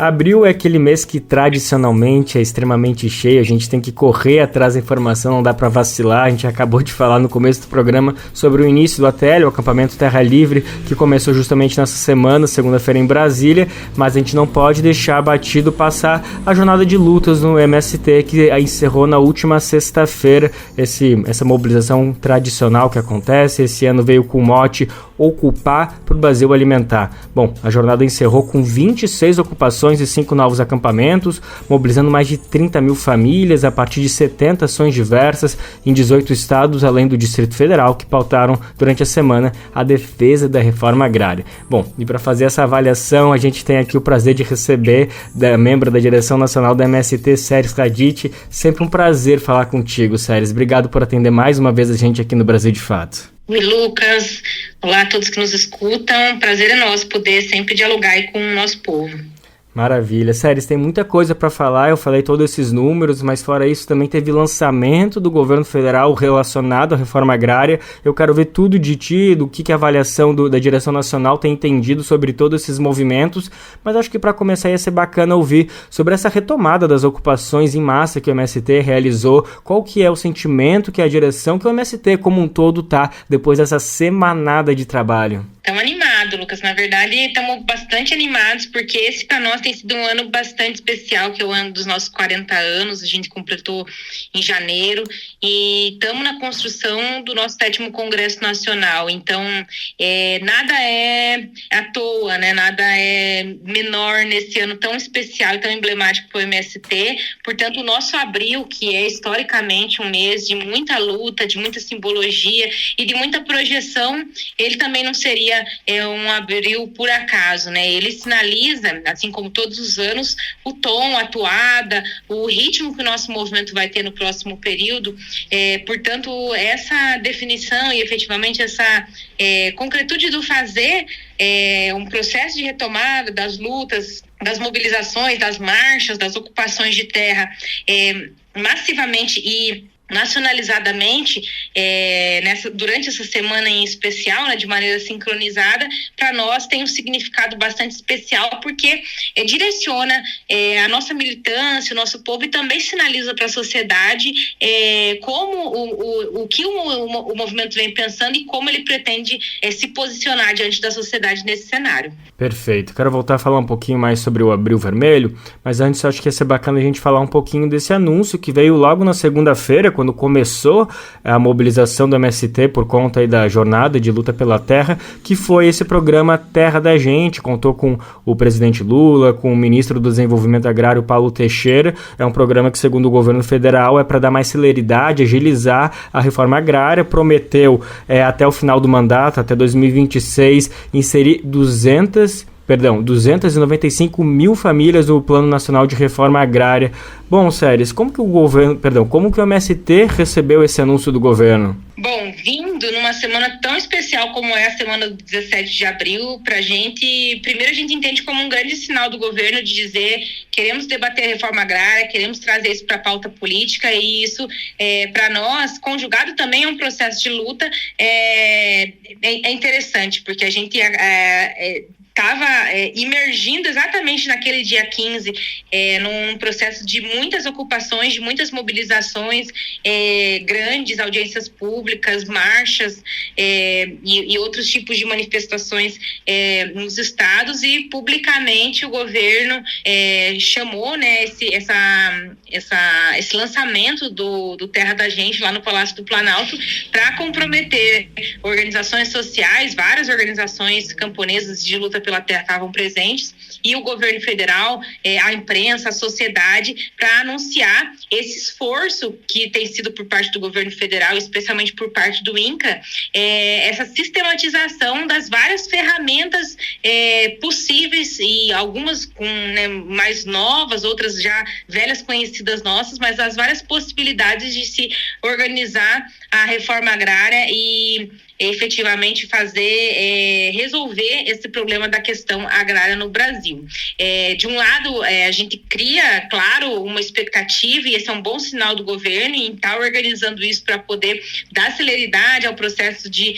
Abril é aquele mês que tradicionalmente é extremamente cheio, a gente tem que correr atrás da informação, não dá para vacilar. A gente acabou de falar no começo do programa sobre o início do ATL, o acampamento Terra Livre, que começou justamente nessa semana, segunda-feira em Brasília, mas a gente não pode deixar batido passar a jornada de lutas no MST, que encerrou na última sexta-feira, essa mobilização tradicional que acontece. Esse ano veio com o mote Ocupar para o Brasil Alimentar. Bom, a jornada encerrou com 26 ocupações e 5 novos acampamentos, mobilizando mais de 30 mil famílias a partir de 70 ações diversas em 18 estados, além do Distrito Federal, que pautaram durante a semana a defesa da reforma agrária. Bom, e para fazer essa avaliação, a gente tem aqui o prazer de receber membro da direção nacional da MST, Séries Raditi. Sempre um prazer falar contigo, Séries. Obrigado por atender mais uma vez a gente aqui no Brasil de Fato. Oi, Lucas. Olá a todos que nos escutam. Prazer é nosso poder sempre dialogar aí com o nosso povo. Maravilha. Séries, tem muita coisa para falar, eu falei todos esses números, mas fora isso também teve lançamento do governo federal relacionado à reforma agrária. Eu quero ver tudo de ti, do que a avaliação da direção nacional tem entendido sobre todos esses movimentos, mas acho que para começar ia ser bacana ouvir sobre essa retomada das ocupações em massa que o MST realizou. Qual que é o sentimento que a direção, que o MST como um todo tá depois dessa semanada de trabalho? Estamos animados, Lucas. Na verdade, estamos bastante animados, porque esse para nós tem sido um ano bastante especial, que é o ano dos nossos 40 anos. A gente completou em janeiro e estamos na construção do nosso 7º Congresso Nacional. Então, nada é à toa, né? Nada é menor nesse ano tão especial e tão emblemático para o MST. Portanto, o nosso abril, que é historicamente um mês de muita luta, de muita simbologia e de muita projeção, ele também não seria um abril por acaso, né? Ele sinaliza, assim como todos os anos, o tom, a toada, o ritmo que o nosso movimento vai ter no próximo período. Portanto, essa definição e efetivamente essa concretude do fazer, um processo de retomada das lutas, das mobilizações, das marchas, das ocupações de terra massivamente e nacionalizadamente durante essa semana em especial, né, de maneira sincronizada, para nós tem um significado bastante especial, porque direciona a nossa militância, o nosso povo, e também sinaliza para a sociedade como o que o movimento vem pensando e como ele pretende se posicionar diante da sociedade nesse cenário. Perfeito. Quero voltar a falar um pouquinho mais sobre o Abril Vermelho, mas antes eu acho que ia ser bacana a gente falar um pouquinho desse anúncio que veio logo na segunda-feira, quando começou a mobilização do MST por conta aí da jornada de luta pela terra, que foi esse programa Terra da Gente. Contou com o presidente Lula, com o ministro do Desenvolvimento Agrário, Paulo Teixeira. É um programa que, segundo o governo federal, é para dar mais celeridade, agilizar a reforma agrária. Prometeu, até o final do mandato, até 2026, inserir 295 mil famílias do Plano Nacional de Reforma Agrária. Bom, Séries, como que o MST recebeu esse anúncio do governo? Bom, vindo numa semana tão especial como é a semana do 17 de abril, pra gente, primeiro a gente entende como um grande sinal do governo de dizer: queremos debater a reforma agrária, queremos trazer isso para a pauta política, e isso, para nós, conjugado também a um processo de luta, é interessante, porque a gente estava emergindo exatamente naquele dia 15, num processo de muitas ocupações, de muitas mobilizações, grandes audiências públicas, marchas e outros tipos de manifestações nos estados, e publicamente o governo chamou, né, esse lançamento do Terra da Gente lá no Palácio do Planalto para comprometer organizações sociais, várias organizações camponesas de luta pela terra estavam presentes, e o governo federal, a imprensa, a sociedade, para anunciar esse esforço que tem sido por parte do governo federal, especialmente por parte do INCRA, essa sistematização das várias ferramentas possíveis, e algumas mais novas, outras já velhas conhecidas nossas, mas as várias possibilidades de se organizar a reforma agrária e efetivamente resolver esse problema da questão agrária no Brasil. De um lado, a gente cria, claro, uma expectativa, e esse é um bom sinal do governo em estar organizando isso para poder dar celeridade ao processo de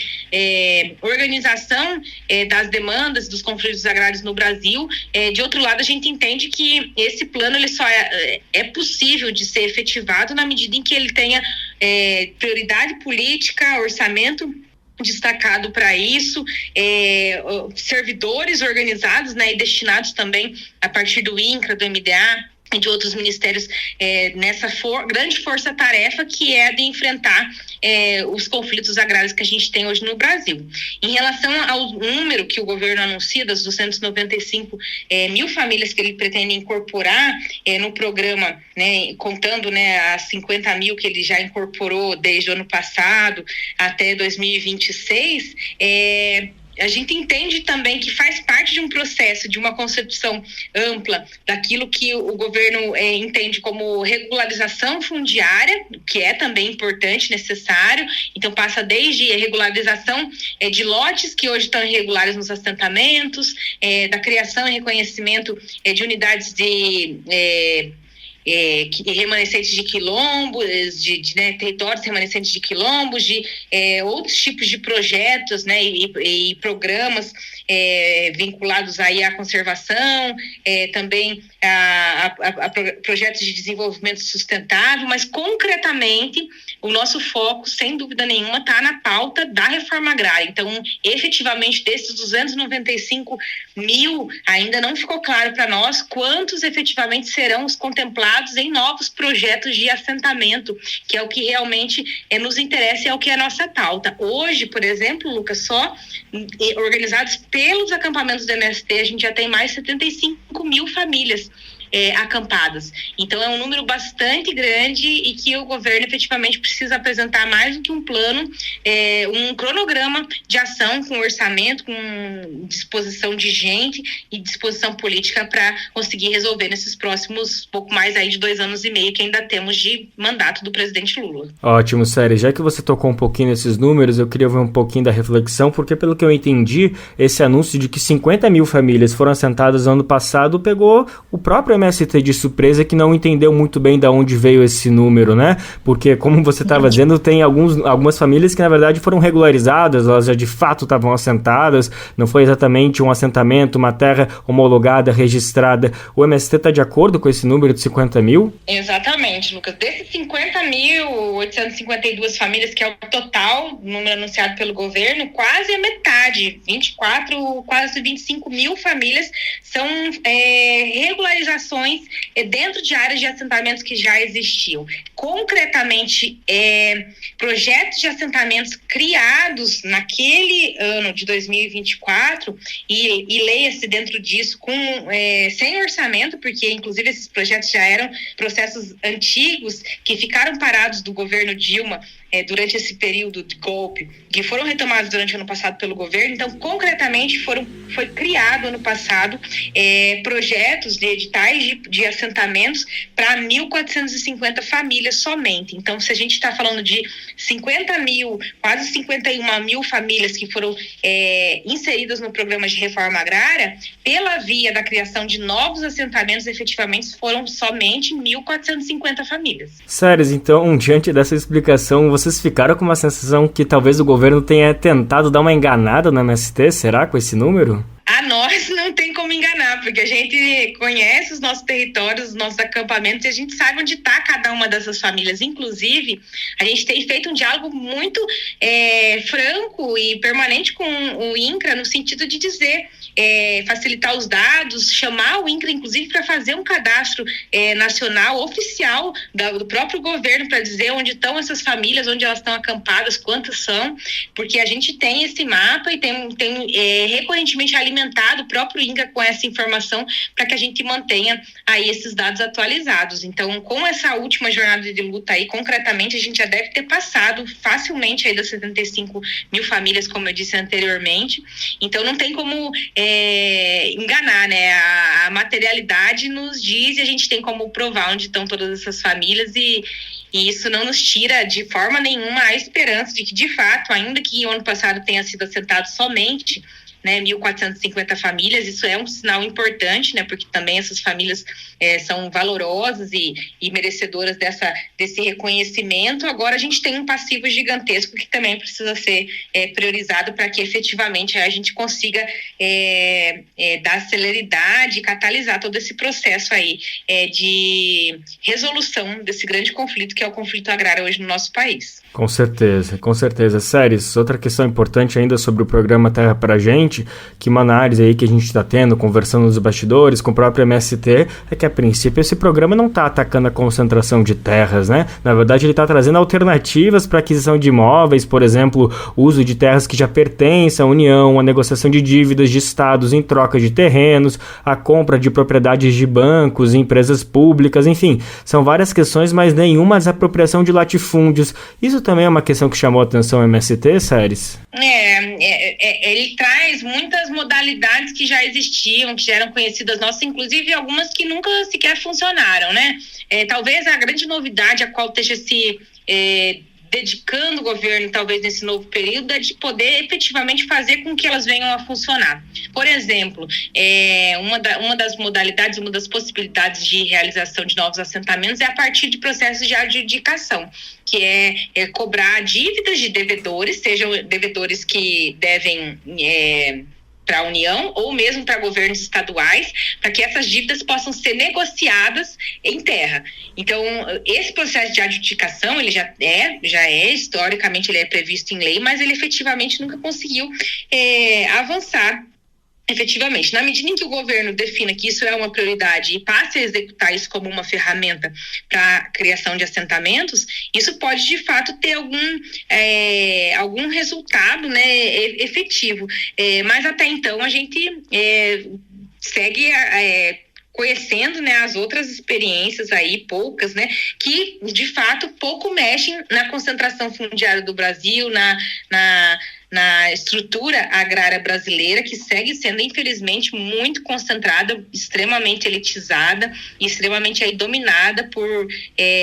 organização das demandas dos conflitos agrários no Brasil. De outro lado, a gente entende que esse plano ele só é possível de ser efetivado na medida em que ele tenha prioridade política, orçamento destacado para isso, servidores organizados, né, e destinados também a partir do INCRA, do MDA e de outros ministérios nessa grande força-tarefa que é de enfrentar os conflitos agrários que a gente tem hoje no Brasil. Em relação ao número que o governo anuncia, das 295 mil famílias que ele pretende incorporar no programa, né, contando, né, as 50 mil que ele já incorporou desde o ano passado até 2026, a gente entende também que faz parte de um processo, de uma concepção ampla daquilo que o governo entende como regularização fundiária, que é também importante, necessário. Então passa desde a regularização de lotes que hoje estão irregulares nos assentamentos, da criação e reconhecimento de unidades remanescentes de quilombos, territórios remanescentes de quilombos, de outros tipos de projetos, né, e programas vinculados aí à conservação, também a projetos de desenvolvimento sustentável, mas concretamente o nosso foco, sem dúvida nenhuma, está na pauta da reforma agrária. Então, efetivamente, desses 295 mil, ainda não ficou claro para nós quantos efetivamente serão os contemplados em novos projetos de assentamento, que é o que realmente nos interessa e é o que é a nossa pauta. Hoje, por exemplo, Lucas, só organizados pelos acampamentos do MST, a gente já tem mais de 75 mil famílias acampadas. Então é um número bastante grande e que o governo efetivamente precisa apresentar mais do que um plano, um cronograma de ação com orçamento, com disposição de gente e disposição política para conseguir resolver nesses próximos pouco mais aí de 2 anos e meio que ainda temos de mandato do presidente Lula. Ótimo, Séries. Já que você tocou um pouquinho nesses números, eu queria ver um pouquinho da reflexão, porque pelo que eu entendi, esse anúncio de que 50 mil famílias foram assentadas no ano passado pegou o próprio MST de surpresa, que não entendeu muito bem de onde veio esse número, né? Porque, como você estava dizendo, tem algumas famílias que, na verdade, foram regularizadas, elas já de fato estavam assentadas, não foi exatamente um assentamento, uma terra homologada, registrada. O MST está de acordo com esse número de 50 mil? Exatamente, Lucas. Desses 50.852 famílias, que é o total número anunciado pelo governo, quase a metade, 24, quase 25 mil famílias, são regularizações dentro de áreas de assentamentos que já existiam. Concretamente, projetos de assentamentos criados naquele ano de 2024, e leia-se dentro disso sem orçamento, porque inclusive esses projetos já eram processos antigos que ficaram parados do governo Dilma durante esse período de golpe, que foram retomados durante o ano passado pelo governo. Então, concretamente, foi criado ano passado projetos de editais de assentamentos para 1.450 famílias somente. Então, se a gente está falando de 50 mil, quase 51 mil famílias que foram inseridas no programa de reforma agrária, pela via da criação de novos assentamentos, efetivamente foram somente 1.450 famílias. Séries, então, diante dessa explicação, vocês ficaram com uma sensação que talvez o governo tenha tentado dar uma enganada no MST, será, com esse número? A nós mas não tem como enganar, porque a gente conhece os nossos territórios, os nossos acampamentos, e a gente sabe onde está cada uma dessas famílias. Inclusive, a gente tem feito um diálogo muito franco e permanente com o INCRA, no sentido de dizer, facilitar os dados, chamar o INCRA, inclusive, para fazer um cadastro nacional, oficial, do próprio governo, para dizer onde estão essas famílias, onde elas estão acampadas, quantas são, porque a gente tem esse mapa e tem recorrentemente alimentado o próprio INCRA com essa informação para que a gente mantenha aí esses dados atualizados. Então, com essa última jornada de luta aí, concretamente, a gente já deve ter passado facilmente aí das 75 mil famílias, como eu disse anteriormente. Então, não tem como enganar, né? A materialidade nos diz e a gente tem como provar onde estão todas essas famílias e isso não nos tira de forma nenhuma a esperança de que, de fato, ainda que o ano passado tenha sido assentado somente 1.450 famílias, isso é um sinal importante, né, porque também essas famílias são valorosas e merecedoras desse reconhecimento. Agora a gente tem um passivo gigantesco que também precisa ser priorizado para que efetivamente a gente consiga dar celeridade e catalisar todo esse processo aí de resolução desse grande conflito que é o conflito agrário hoje no nosso país. Com certeza. Séries, outra questão importante ainda sobre o programa Terra pra Gente, que uma análise aí que a gente está tendo, conversando nos bastidores com o próprio MST, é que a princípio esse programa não está atacando a concentração de terras, né? Na verdade ele está trazendo alternativas para aquisição de imóveis, por exemplo, uso de terras que já pertencem à União, a negociação de dívidas de estados em troca de terrenos, a compra de propriedades de bancos, empresas públicas, enfim, são várias questões, mas nenhuma desapropriação de latifúndios. Isso também é uma questão que chamou a atenção ao MST, Séries? Ele traz muitas modalidades que já existiam, que já eram conhecidas nossas, inclusive algumas que nunca sequer funcionaram, né? Talvez a grande novidade a qual esteja se dedicando o governo, talvez nesse novo período, é de poder efetivamente fazer com que elas venham a funcionar. Por exemplo, uma das modalidades, uma das possibilidades de realização de novos assentamentos é a partir de processos de adjudicação, que é cobrar dívidas de devedores, sejam devedores que devem para a União ou mesmo para governos estaduais, para que essas dívidas possam ser negociadas em terra. Então, esse processo de adjudicação, ele já é historicamente, ele é previsto em lei, mas ele efetivamente nunca conseguiu avançar efetivamente. Na medida em que o governo defina que isso é uma prioridade e passe a executar isso como uma ferramenta para a criação de assentamentos, isso pode de fato ter algum resultado, né, efetivo. Mas até então a gente segue conhecendo, né, as outras experiências aí, poucas, né, que de fato pouco mexem na concentração fundiária do Brasil, na estrutura agrária brasileira, que segue sendo, infelizmente, muito concentrada, extremamente elitizada e extremamente aí dominada por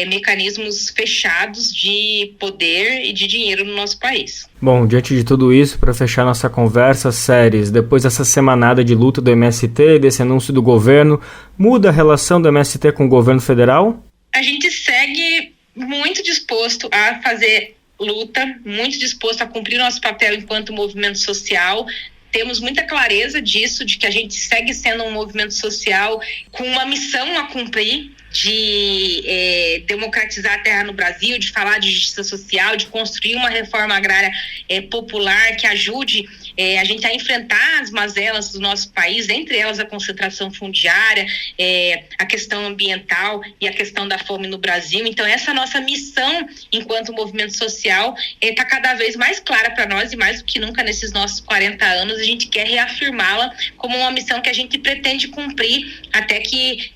mecanismos fechados de poder e de dinheiro no nosso país. Bom, diante de tudo isso, para fechar nossa conversa, Séries, depois dessa semanada de luta do MST, desse anúncio do governo, muda a relação do MST com o governo federal? A gente segue muito disposto a fazer luta, muito disposto a cumprir nosso papel enquanto movimento social. Temos muita clareza disso, de que a gente segue sendo um movimento social com uma missão a cumprir, de democratizar a terra no Brasil, de falar de justiça social, de construir uma reforma agrária popular que ajude a gente a enfrentar as mazelas do nosso país, entre elas a concentração fundiária, a questão ambiental e a questão da fome no Brasil. Então essa nossa missão enquanto movimento social está cada vez mais clara para nós, e mais do que nunca nesses nossos 40 anos a gente quer reafirmá-la como uma missão que a gente pretende cumprir até que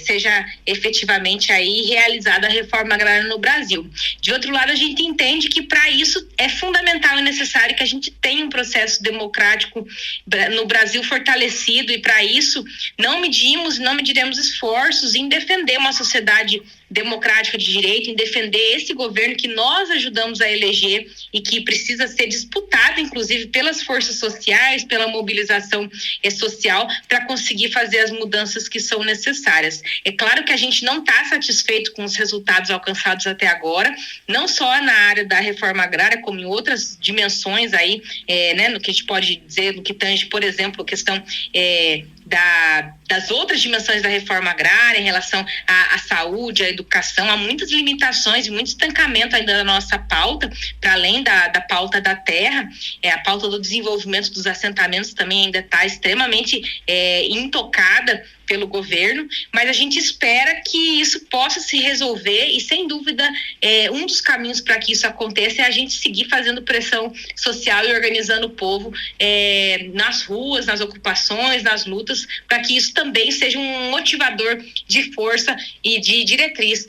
seja efetivamente aí realizada a reforma agrária no Brasil. De outro lado, a gente entende que para isso é fundamental e necessário que a gente tenha um processo democrático no Brasil fortalecido, e para isso não mediremos esforços em defender uma sociedade democrática de direito, em defender esse governo que nós ajudamos a eleger e que precisa ser disputado, inclusive, pelas forças sociais, pela mobilização social, para conseguir fazer as mudanças que são necessárias. É claro claro que a gente não está satisfeito com os resultados alcançados até agora, não só na área da reforma agrária, como em outras dimensões aí, né, no que a gente pode dizer, no que tange, por exemplo, a questão das outras dimensões da reforma agrária em relação à saúde, à educação. Há muitas limitações e muito estancamento ainda na nossa pauta, para além da pauta da terra. A pauta do desenvolvimento dos assentamentos também ainda está extremamente intocada pelo governo, mas a gente espera que isso possa se resolver e, sem dúvida, um dos caminhos para que isso aconteça é a gente seguir fazendo pressão social e organizando o povo nas ruas, nas ocupações, nas lutas, para que isso também seja um motivador de força e de diretriz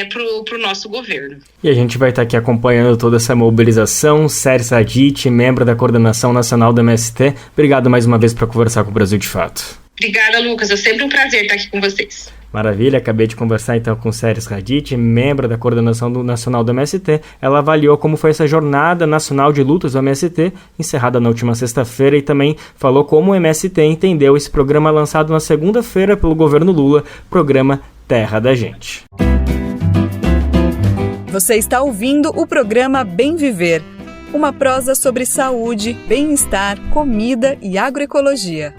para o nosso governo. E a gente vai estar aqui acompanhando toda essa mobilização. Séries Sadit, membro da Coordenação Nacional do MST, obrigado mais uma vez por conversar com o Brasil de Fato. Obrigada, Lucas. É sempre um prazer estar aqui com vocês. Maravilha, acabei de conversar então com Séries Sadit, membro da Coordenação Nacional do MST. Ela avaliou como foi essa jornada nacional de lutas do MST, encerrada na última sexta-feira, e também falou como o MST entendeu esse programa lançado na segunda-feira pelo governo Lula, programa Terra da Gente. Você está ouvindo o programa Bem Viver, uma prosa sobre saúde, bem-estar, comida e agroecologia.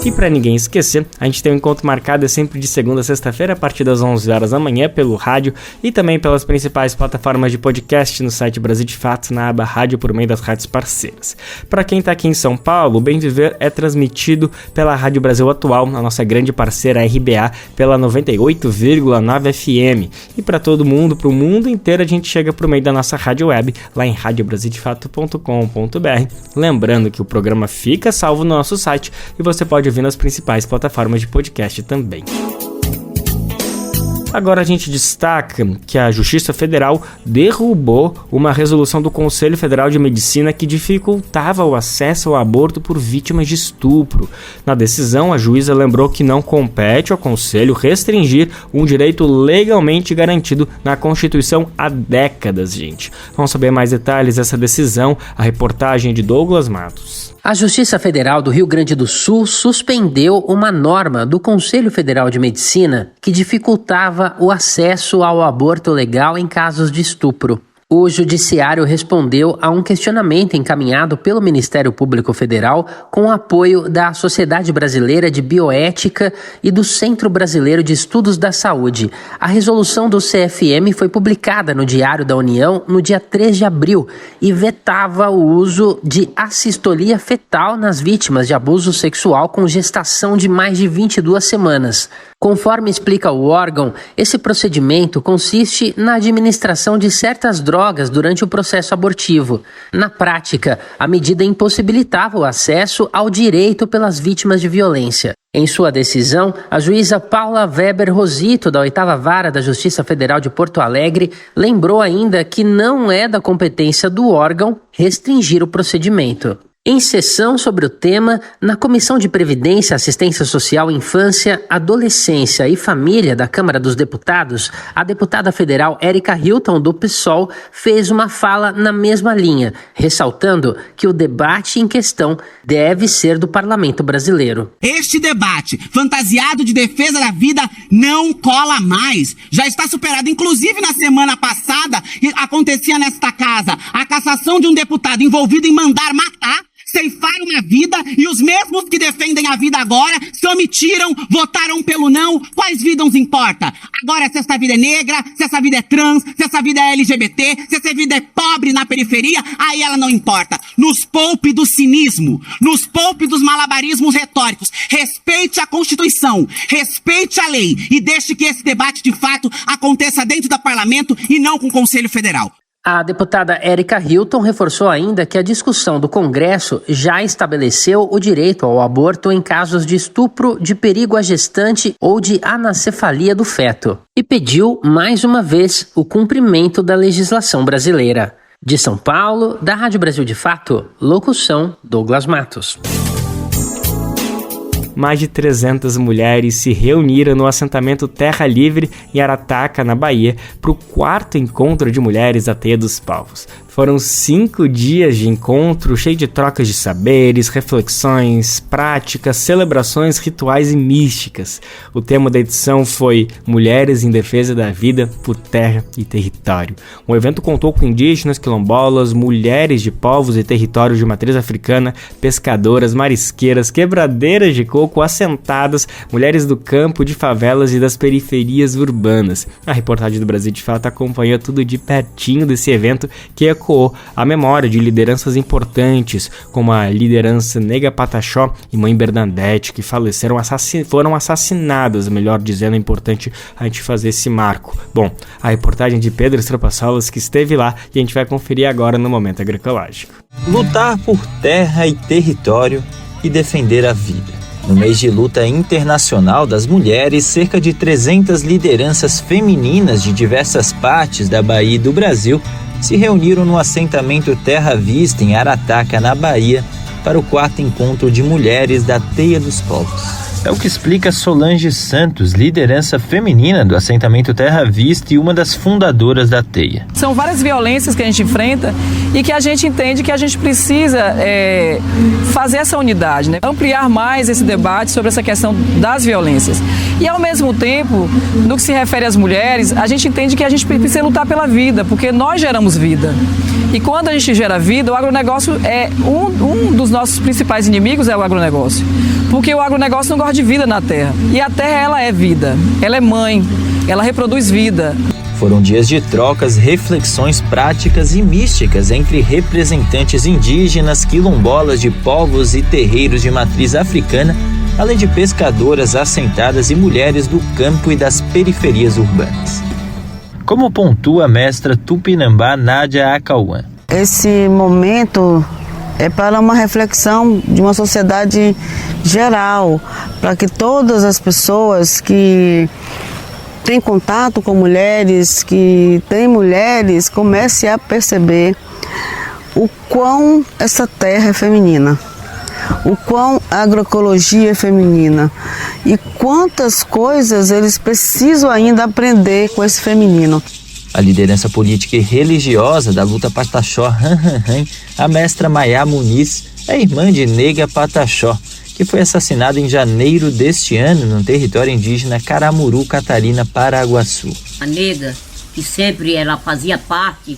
E para ninguém esquecer, a gente tem um encontro marcado sempre de segunda a sexta-feira a partir das 11 horas da manhã pelo rádio e também pelas principais plataformas de podcast no site Brasil de Fato, na aba rádio por meio das rádios parceiras. Para quem está aqui em São Paulo, o Bem Viver é transmitido pela Rádio Brasil Atual, a nossa grande parceira RBA, pela 98,9 FM. E para todo mundo, para o mundo inteiro, a gente chega por meio da nossa rádio web, lá em radiobrasildefato.com.br. Lembrando que o programa fica salvo no nosso site e você pode ouvir nas principais plataformas de podcast também. Agora a gente destaca que a Justiça Federal derrubou uma resolução do Conselho Federal de Medicina que dificultava o acesso ao aborto por vítimas de estupro. Na decisão, a juíza lembrou que não compete ao Conselho restringir um direito legalmente garantido na Constituição há décadas, gente. Vamos saber mais detalhes dessa decisão, a reportagem de Douglas Matos. A Justiça Federal do Rio Grande do Sul suspendeu uma norma do Conselho Federal de Medicina que dificultava o acesso ao aborto legal em casos de estupro. O Judiciário respondeu a um questionamento encaminhado pelo Ministério Público Federal com o apoio da Sociedade Brasileira de Bioética e do Centro Brasileiro de Estudos da Saúde. A resolução do CFM foi publicada no Diário da União no dia 3 de abril e vetava o uso de assistolia fetal nas vítimas de abuso sexual com gestação de mais de 22 semanas. Conforme explica o órgão, esse procedimento consiste na administração de certas drogas durante o processo abortivo. Na prática, a medida impossibilitava o acesso ao direito pelas vítimas de violência. Em sua decisão, a juíza Paula Weber Rosito, da 8ª Vara da Justiça Federal de Porto Alegre, lembrou ainda que não é da competência do órgão restringir o procedimento. Em sessão sobre o tema, na Comissão de Previdência, Assistência Social, Infância, Adolescência e Família da Câmara dos Deputados, a deputada federal Érica Hilton, do PSOL, fez uma fala na mesma linha, ressaltando que o debate em questão deve ser do Parlamento brasileiro. Este debate, fantasiado de defesa da vida, não cola mais. Já está superado. Inclusive, na semana passada, acontecia nesta casa a cassação de um deputado envolvido em mandar matar, ceifar uma vida, e os mesmos que defendem a vida agora se omitiram, votaram pelo não. Quais vidas importa? Agora, se essa vida é negra, se essa vida é trans, se essa vida é LGBT, se essa vida é pobre na periferia, aí ela não importa. Nos poupe do cinismo, nos poupe dos malabarismos retóricos. Respeite a Constituição, respeite a lei e deixe que esse debate de fato aconteça dentro do Parlamento e não com o Conselho Federal. A deputada Érica Hilton reforçou ainda que a discussão do Congresso já estabeleceu o direito ao aborto em casos de estupro, de perigo à gestante ou de anencefalia do feto. E pediu, mais uma vez, o cumprimento da legislação brasileira. De São Paulo, da Rádio Brasil de Fato, locução Douglas Matos. Mais de 300 mulheres se reuniram no assentamento Terra Livre em Arataca, na Bahia, para o 4º encontro de mulheres da Teia dos Povos. Foram 5 dias de encontro, cheio de trocas de saberes, reflexões, práticas, celebrações, rituais e místicas. O tema da edição foi Mulheres em Defesa da Vida por Terra e Território. O evento contou com indígenas, quilombolas, mulheres de povos e territórios de matriz africana, pescadoras, marisqueiras, quebradeiras de coco, assentadas, mulheres do campo, de favelas e das periferias urbanas. A reportagem do Brasil de Fato acompanhou tudo de pertinho desse evento que ecoou a memória de lideranças importantes, como a liderança Nega Pataxó e Mãe Bernadette, que faleceram, foram assassinadas, melhor dizendo. É importante a gente fazer esse marco. Bom, a reportagem de Pedro Estrapassolas, que esteve lá, e a gente vai conferir agora no Momento Agroecológico. Lutar por terra e território e defender a vida. No mês de luta internacional das mulheres, cerca de 300 lideranças femininas de diversas partes da Bahia e do Brasil se reuniram no assentamento Terra Vista, em Arataca, na Bahia, para o 4º encontro de mulheres da Teia dos Povos. É o que explica Solange Santos, liderança feminina do assentamento Terra Vista e uma das fundadoras da Teia. São várias violências que a gente enfrenta e que a gente entende que a gente precisa fazer essa unidade, né? Ampliar mais esse debate sobre essa questão das violências. E ao mesmo tempo, no que se refere às mulheres, a gente entende que a gente precisa lutar pela vida, porque nós geramos vida. E quando a gente gera vida, o agronegócio é um dos nossos principais inimigos, é o agronegócio. Porque o agronegócio não gosta de vida na terra. E a terra, ela é vida, ela é mãe, ela reproduz vida. Foram dias de trocas, reflexões práticas e místicas entre representantes indígenas, quilombolas de povos e terreiros de matriz africana, além de pescadoras assentadas e mulheres do campo e das periferias urbanas. Como pontua a mestra Tupinambá Nádia Acauã. Esse momento é para uma reflexão de uma sociedade geral, para que todas as pessoas que têm contato com mulheres, que têm mulheres, comecem a perceber o quão essa terra é feminina, o quão a agroecologia é feminina e quantas coisas eles precisam ainda aprender com esse feminino. A liderança política e religiosa da luta Pataxó, a mestra Maiá Muniz, é irmã de Nega Pataxó, que foi assassinada em janeiro deste ano no território indígena Caramuru, Catarina, Paraguaçu. A Nega, que sempre ela fazia parte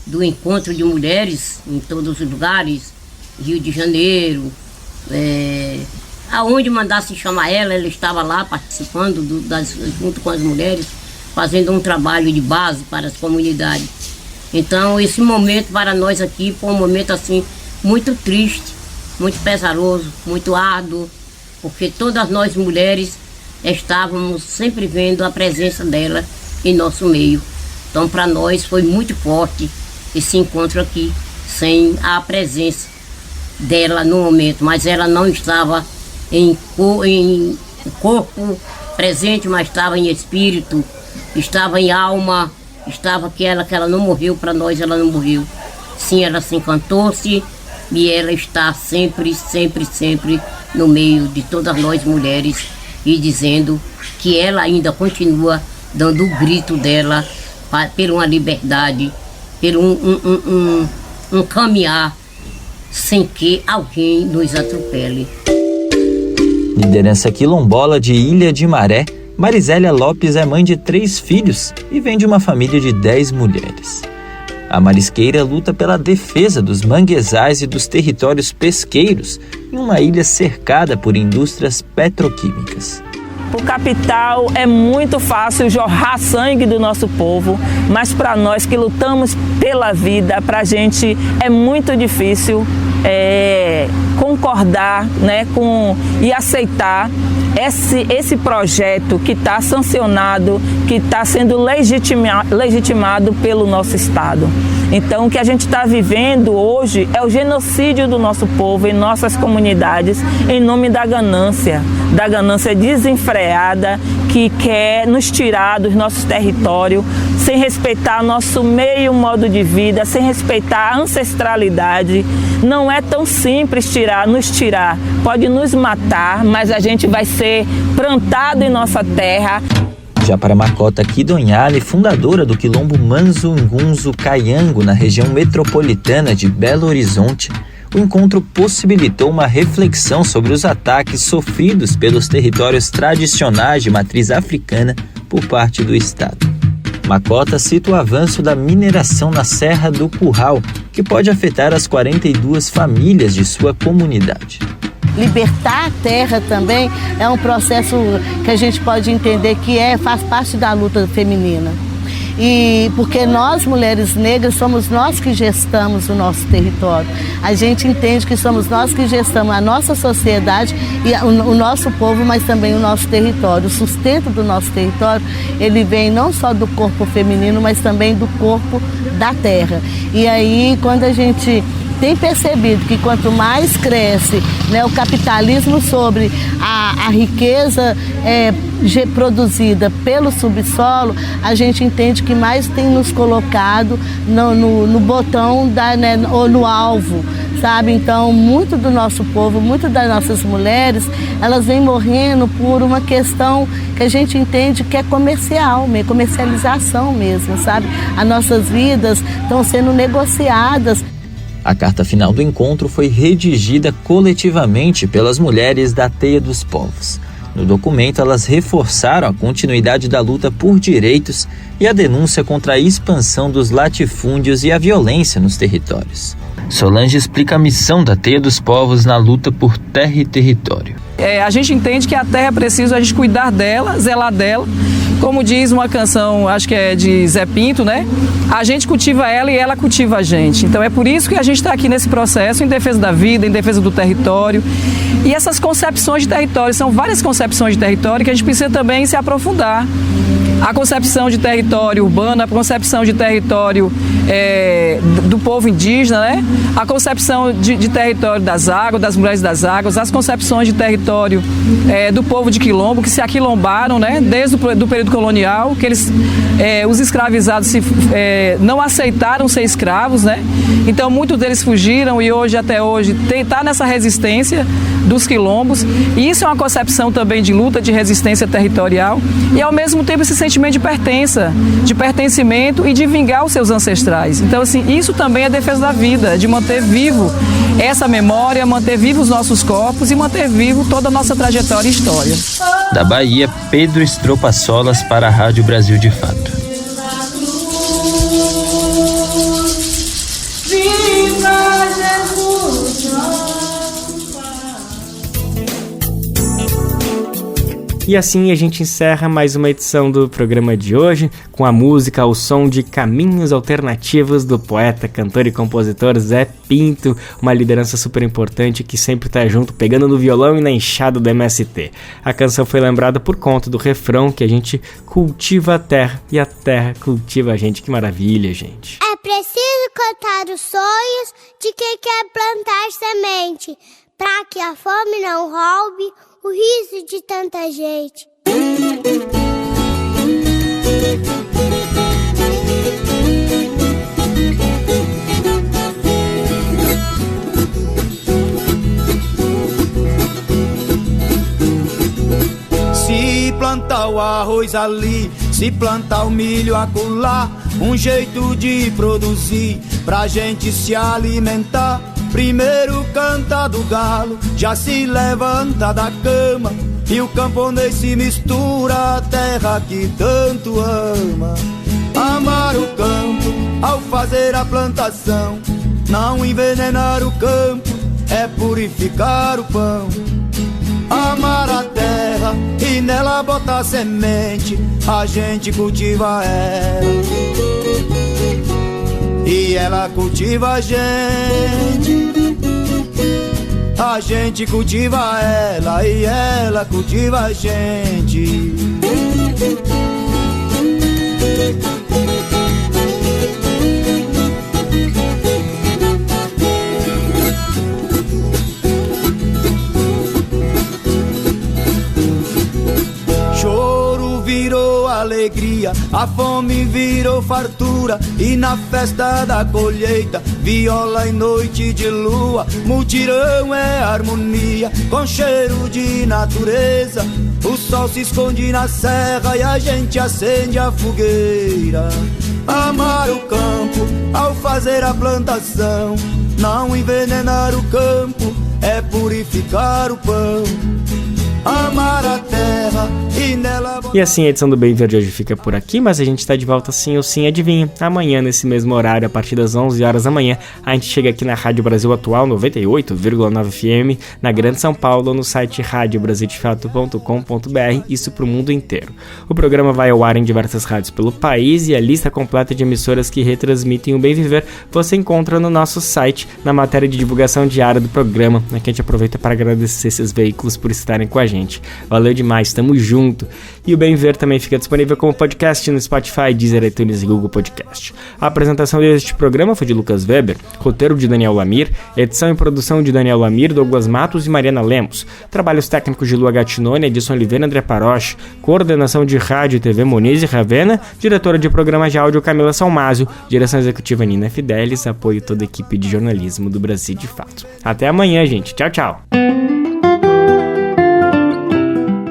do encontro de mulheres em todos os lugares, Rio de Janeiro, aonde mandasse chamar ela estava lá participando junto com as mulheres, fazendo um trabalho de base para as comunidades. Então esse momento para nós aqui foi um momento assim muito triste, muito pesaroso, muito árduo, porque todas nós mulheres estávamos sempre vendo a presença dela em nosso meio. Então para nós foi muito forte esse encontro aqui, sem a presença dela no momento, mas ela não estava em corpo presente, mas estava em espírito, estava em alma, estava que ela não morreu para nós, ela não morreu. Sim, ela se encantou-se e ela está sempre, sempre, sempre no meio de todas nós mulheres e dizendo que ela ainda continua dando o grito dela por uma liberdade, por um caminhar sem que alguém nos atropele. Liderança quilombola de Ilha de Maré, Marizélia Lopes é mãe de 3 filhos e vem de uma família de 10 mulheres. A marisqueira luta pela defesa dos manguezais e dos territórios pesqueiros em uma ilha cercada por indústrias petroquímicas. Para o capital é muito fácil jorrar sangue do nosso povo, mas para nós que lutamos pela vida, para a gente é muito difícil concordar, né, e aceitar esse projeto que está sancionado, que está sendo legitimado pelo nosso Estado. Então, o que a gente está vivendo hoje é o genocídio do nosso povo em nossas comunidades, em nome da ganância desenfreada que quer nos tirar dos nossos territórios, sem respeitar nosso meio, modo de vida, sem respeitar a ancestralidade. Não é tão simples nos tirar, pode nos matar, mas a gente vai ser plantado em nossa terra. Já para Makota Kidonyale, fundadora do quilombo Manzungunzu Caiango, na região metropolitana de Belo Horizonte, o encontro possibilitou uma reflexão sobre os ataques sofridos pelos territórios tradicionais de matriz africana por parte do Estado. Makota cita o avanço da mineração na Serra do Curral, que pode afetar as 42 famílias de sua comunidade. Libertar a terra também é um processo que a gente pode entender que faz parte da luta feminina. E porque nós, mulheres negras, somos nós que gestamos o nosso território. A gente entende que somos nós que gestamos a nossa sociedade e o nosso povo, mas também o nosso território. O sustento do nosso território, ele vem não só do corpo feminino, mas também do corpo da terra. E aí, quando a gente tem percebido que quanto mais cresce, né, o capitalismo sobre a riqueza produzida pelo subsolo, a gente entende que mais tem nos colocado no botão ou no alvo, sabe? Então, muito do nosso povo, muito das nossas mulheres, elas vêm morrendo por uma questão que a gente entende que é comercialização mesmo, sabe? As nossas vidas estão sendo negociadas. A carta final do encontro foi redigida coletivamente pelas mulheres da Teia dos Povos. No documento, elas reforçaram a continuidade da luta por direitos e a denúncia contra a expansão dos latifúndios e a violência nos territórios. Solange explica a missão da Teia dos Povos na luta por terra e território. A gente entende que a terra precisa a gente cuidar dela, zelar dela. Como diz uma canção, acho que é de Zé Pinto, né? A gente cultiva ela e ela cultiva a gente. Então é por isso que a gente está aqui nesse processo em defesa da vida, em defesa do território. E essas concepções de território, são várias concepções de território que a gente precisa também se aprofundar. A concepção de território urbano, a concepção de território do povo indígena, né? A concepção de território das águas, das mulheres das águas, as concepções de território do povo de quilombo, que se aquilombaram, né? Desde o período colonial, que eles, os escravizados não aceitaram ser escravos, né? Então muitos deles fugiram e hoje, até hoje, está nessa resistência dos quilombos. E isso é uma concepção também de luta, de resistência territorial e ao mesmo tempo esse sentimento de pertença, de pertencimento e de vingar os seus ancestrais. Então, assim, isso também é defesa da vida, de manter vivo essa memória, manter vivos os nossos corpos e manter vivo toda a nossa trajetória e história. Da Bahia, Pedro Estropa Solas para a Rádio Brasil de Fato. E assim a gente encerra mais uma edição do programa de hoje com a música ao som de Caminhos Alternativos do poeta, cantor e compositor Zé Pinto, uma liderança super importante que sempre tá junto, pegando no violão e na enxada do MST. A canção foi lembrada por conta do refrão que a gente cultiva a terra e a terra cultiva a gente. Que maravilha, gente. É preciso cantar os sonhos de quem quer plantar semente, pra que a fome não roube o riso de tanta gente. Se plantar o arroz ali, se plantar o milho acolá, um jeito de produzir pra gente se alimentar. Primeiro canta do galo, já se levanta da cama, e o camponês se mistura à terra que tanto ama. Amar o campo ao fazer a plantação, não envenenar o campo é purificar o pão. Amar a terra e nela botar semente, a gente cultiva ela e ela cultiva a gente. A gente cultiva ela e ela cultiva a gente. Choro virou alegria alegria, a fome virou fartura. E na festa da colheita, viola em noite de lua, mutirão é harmonia, com cheiro de natureza. O sol se esconde na serra e a gente acende a fogueira. Amar o campo ao fazer a plantação, não envenenar o campo é purificar o pão. Amar a terra e nela... E assim a edição do Bem Viver de hoje fica por aqui, mas a gente está de volta sim ou sim, adivinha? Amanhã, nesse mesmo horário, a partir das 11 horas da manhã, a gente chega aqui na Rádio Brasil Atual 98,9 FM, na Grande São Paulo, no site radiobrasildefato.com.br, isso para o mundo inteiro. O programa vai ao ar em diversas rádios pelo país e a lista completa de emissoras que retransmitem o Bem Viver você encontra no nosso site, na matéria de divulgação diária do programa, que a gente aproveita para agradecer esses veículos por estarem com a gente. Valeu demais, tamo junto. E o Bem Viver também fica disponível como podcast no Spotify, Deezer, iTunes e Google Podcast. A apresentação deste programa foi de Lucas Weber, roteiro de Daniel Lamir, edição e produção de Daniel Lamir, Douglas Matos e Mariana Lemos, trabalhos técnicos de Lua Gattinone, Edson Oliveira e André Paroche, coordenação de rádio e TV Moniz e Ravena, diretora de programa de áudio Camila Salmásio, direção executiva Nina Fidelis, apoio toda a equipe de jornalismo do Brasil de Fato. Até amanhã, gente. Tchau, tchau.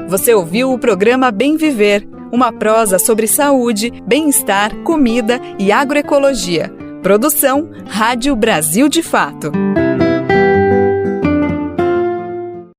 Você ouviu o programa Bem Viver, uma prosa sobre saúde, bem-estar, comida e agroecologia. Produção Rádio Brasil de Fato.